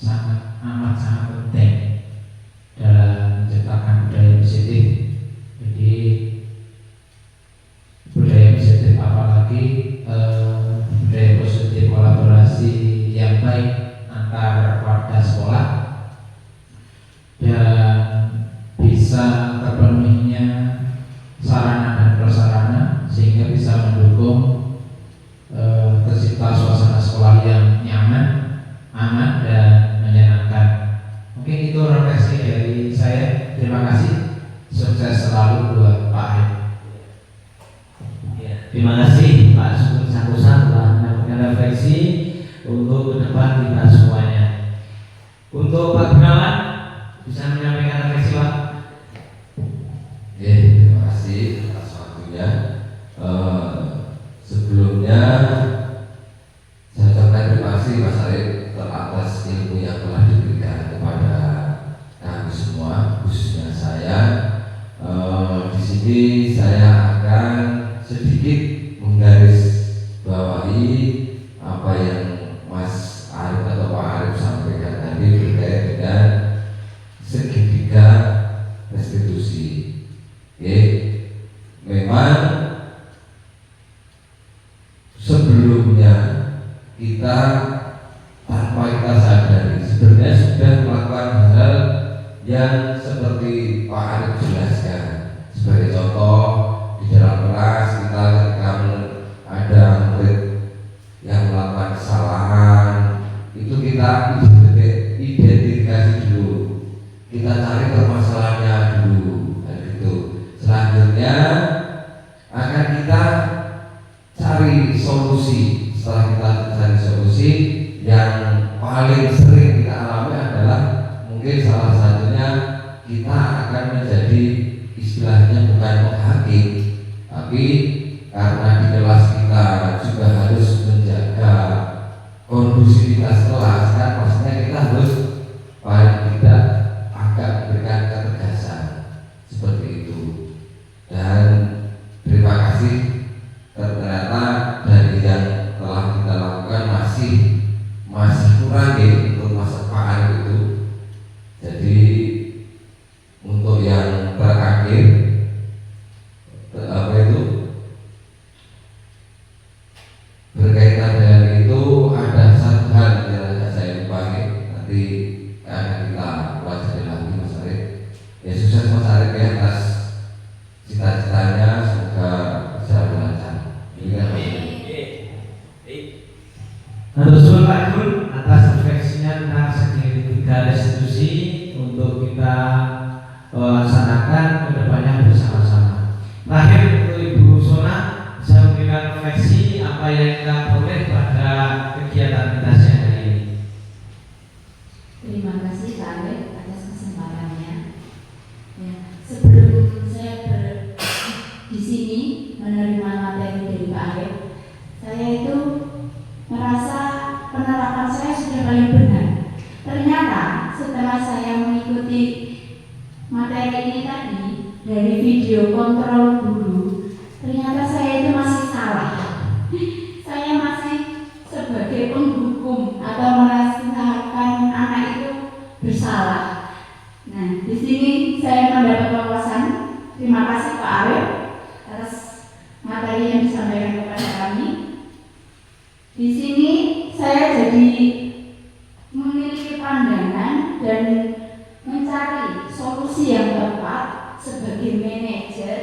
sangat penting dalam menciptakan budaya positif. Jadi budaya positif, apalagi budaya positif kolaborasi yang baik antar warga sekolah, dan bisa terpenuhinya sarana dan prasarana sehingga bisa mendukung tercipta suasana sekolah yang nyaman, aman, dan menyenangkan. Mungkin itu refleksi dari saya. Terima kasih. Sukses selalu buat Pak Arif. Terima kasih Pak Sugeng Santosa telah menyampaikan refleksi untuk ke depan kita semuanya. Untuk Pak Gunawan, bisa menyampaikan refleksi Pak? Terima kasih atas waktunya. Sebelumnya saya ucapkan terima kasih Mas Arif atas ilmu yang telah diberikan kepada kami semua, khususnya saya. Di sini saya akan sedikit menggaris bawahi apa yang Mas Arif atau Pak Arif sampaikan tadi terkait dengan segitiga restitusi. Memang sebelumnya kita tanpa kita sadari sebenarnya sudah melakukan hal yang seperti Pak Arif jelaskan. Sebagai contoh, di dalam kelas kita ketika ada murid yang melakukan kesalahan, istilahnya bukan menghakim, tapi karena di kelas kita juga harus menjaga kondusivitas kelas, kan maksudnya kita harus paling tidak agak memberikan ketegasan seperti itu. Dan terima kasih, ternyata dari yang telah kita lakukan masih kurang ya untuk masa Pak itu. Jadi untuk yang terakhir apa itu berkaitan dengan itu, ada satu hal yang agak saya lupa ya. Nanti akan kita pelajari lagi Mas Arif. Ya sukses Mas Arif ya atas cita-citanya, semoga bisa lancar. Terus Pak Gun atas refleksinya tentang segitiga restitusi untuk kita laksanakan kedepannya bersama-sama. Terakhir untuk Ibu Sona bisa memberikan refleksi apa yang kita peroleh pada kegiatan kita siang hari ini. Terima kasih Pak Arif atas kesempatannya. Ya, sebelum saya di sini menerima materi dari Pak Arif, saya itu merasa penerapan saya sudah paling benar. Ternyata setelah saya mengikuti materi ini tadi dari video kontrol guru, ternyata saya itu masih salah. Saya masih sebagai penghukum atau merasakan anak itu bersalah. Nah, di sini saya mendapat wawasan. Terima kasih Pak Arif atas materi yang disampaikan kepada kami. Di sini saya jadi memiliki pandangan dan mencari solusi yang tepat sebagai manajer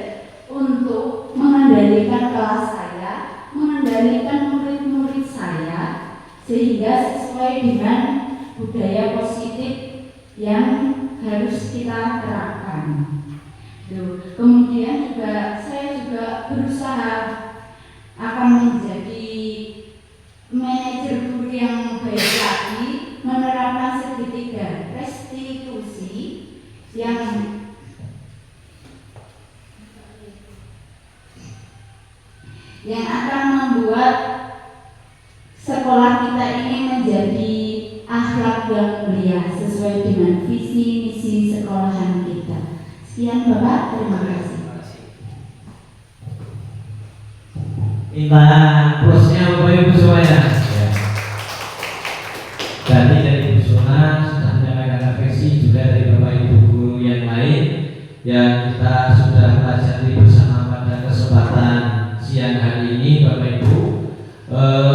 untuk mengendalikan kelas saya, mengendalikan murid-murid saya, sehingga sesuai dengan budaya positif yang harus kita terapkan. Kemudian saya juga berusaha akan menjadi manajer guru yang baik lagi, menerapkan segitiga restitusi yang akan membuat sekolah kita ini menjadi akhlak yang mulia sesuai dengan visi misi sekolahan kita. Sekian Bapak, terima kasih. Minta plusnya Bapak Ibu semuanya. Ya. Jadi dari Ibu Sona sudah menyampaikan refleksi, juga dari Bapak Ibu guru yang lain yang kita sudah pelajari bersama pada kesempatan siang hari ini, Bapak Ibu.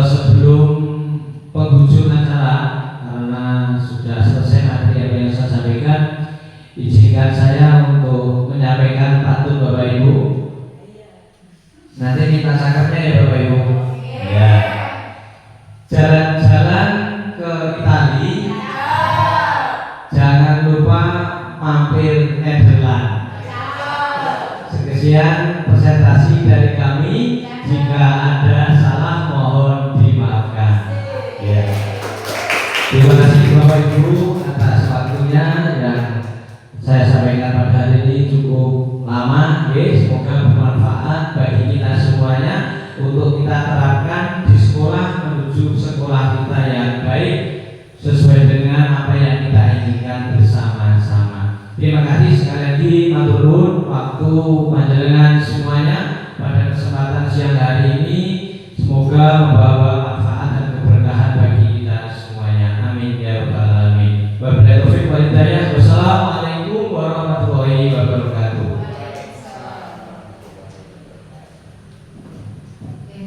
Sebelum penghujung acara, karena sudah selesai materi yang saya sampaikan, izinkan saya untuk menyampaikan pantun Bapak Ibu. Nanti minta cakapnya ya Bapak Ibu. Ya. Jalan-jalan ke Itali, jangan lupa mampir Nederland. Sekian presentasi dari kami. Jika ada salah mohon dimaafkan. Ya. Terima kasih Bapak Ibu atas waktunya yang saya sampaikan pada hari ini cukup lama. Semoga bermanfaat bagi kita semuanya untuk kita terapkan di sekolah menuju sekolah kita yang baik sesuai dengan apa yang kita inginkan bersama-sama. Terima kasih sekali lagi, matur nuwun waktu panjenengan semuanya pada kesempatan siang hari ini. Semoga membawa manfaat dan keberkahan bagi kita semuanya. Amin ya rabbal alamin. Wabillahi taufiq wal hidayah. Wassalamualaikum warahmatullahi wabarakatuh.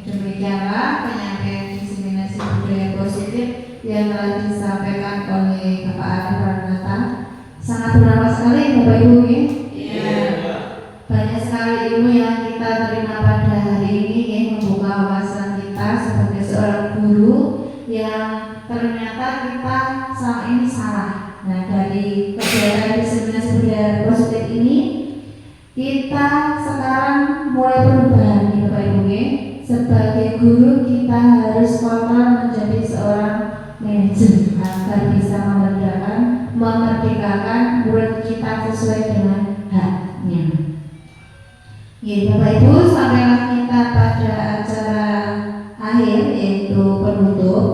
Demikianlah penyampaian diseminasi budaya positif yang telah disampaikan oleh Bapak Arif Pranata. Sangat bermanfaat sekali Bapak Ibu ya. Banyak sekali ilmu yang kita terima pada hari ini ya, membuka wawasan kita sebagai seorang guru yang ternyata kita selama ini salah. Nah, dari kegiatan diseminasi budaya positif ini kita sekarang mulai perubahan nih Bapak Ibu ya. Sebagai guru kita harus kontrol menjadi seorang manajer agar bisa memerdekakan murid kita sesuai dengan haknya. Ya, Bapak Ibu, sampailah kita pada acara akhir yaitu penutup.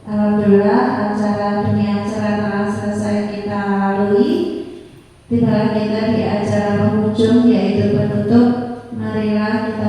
Alhamdulillah acara demi acara telah selesai kita lalui. Tibalah kita di acara penghujung yaitu penutup. Marilah kita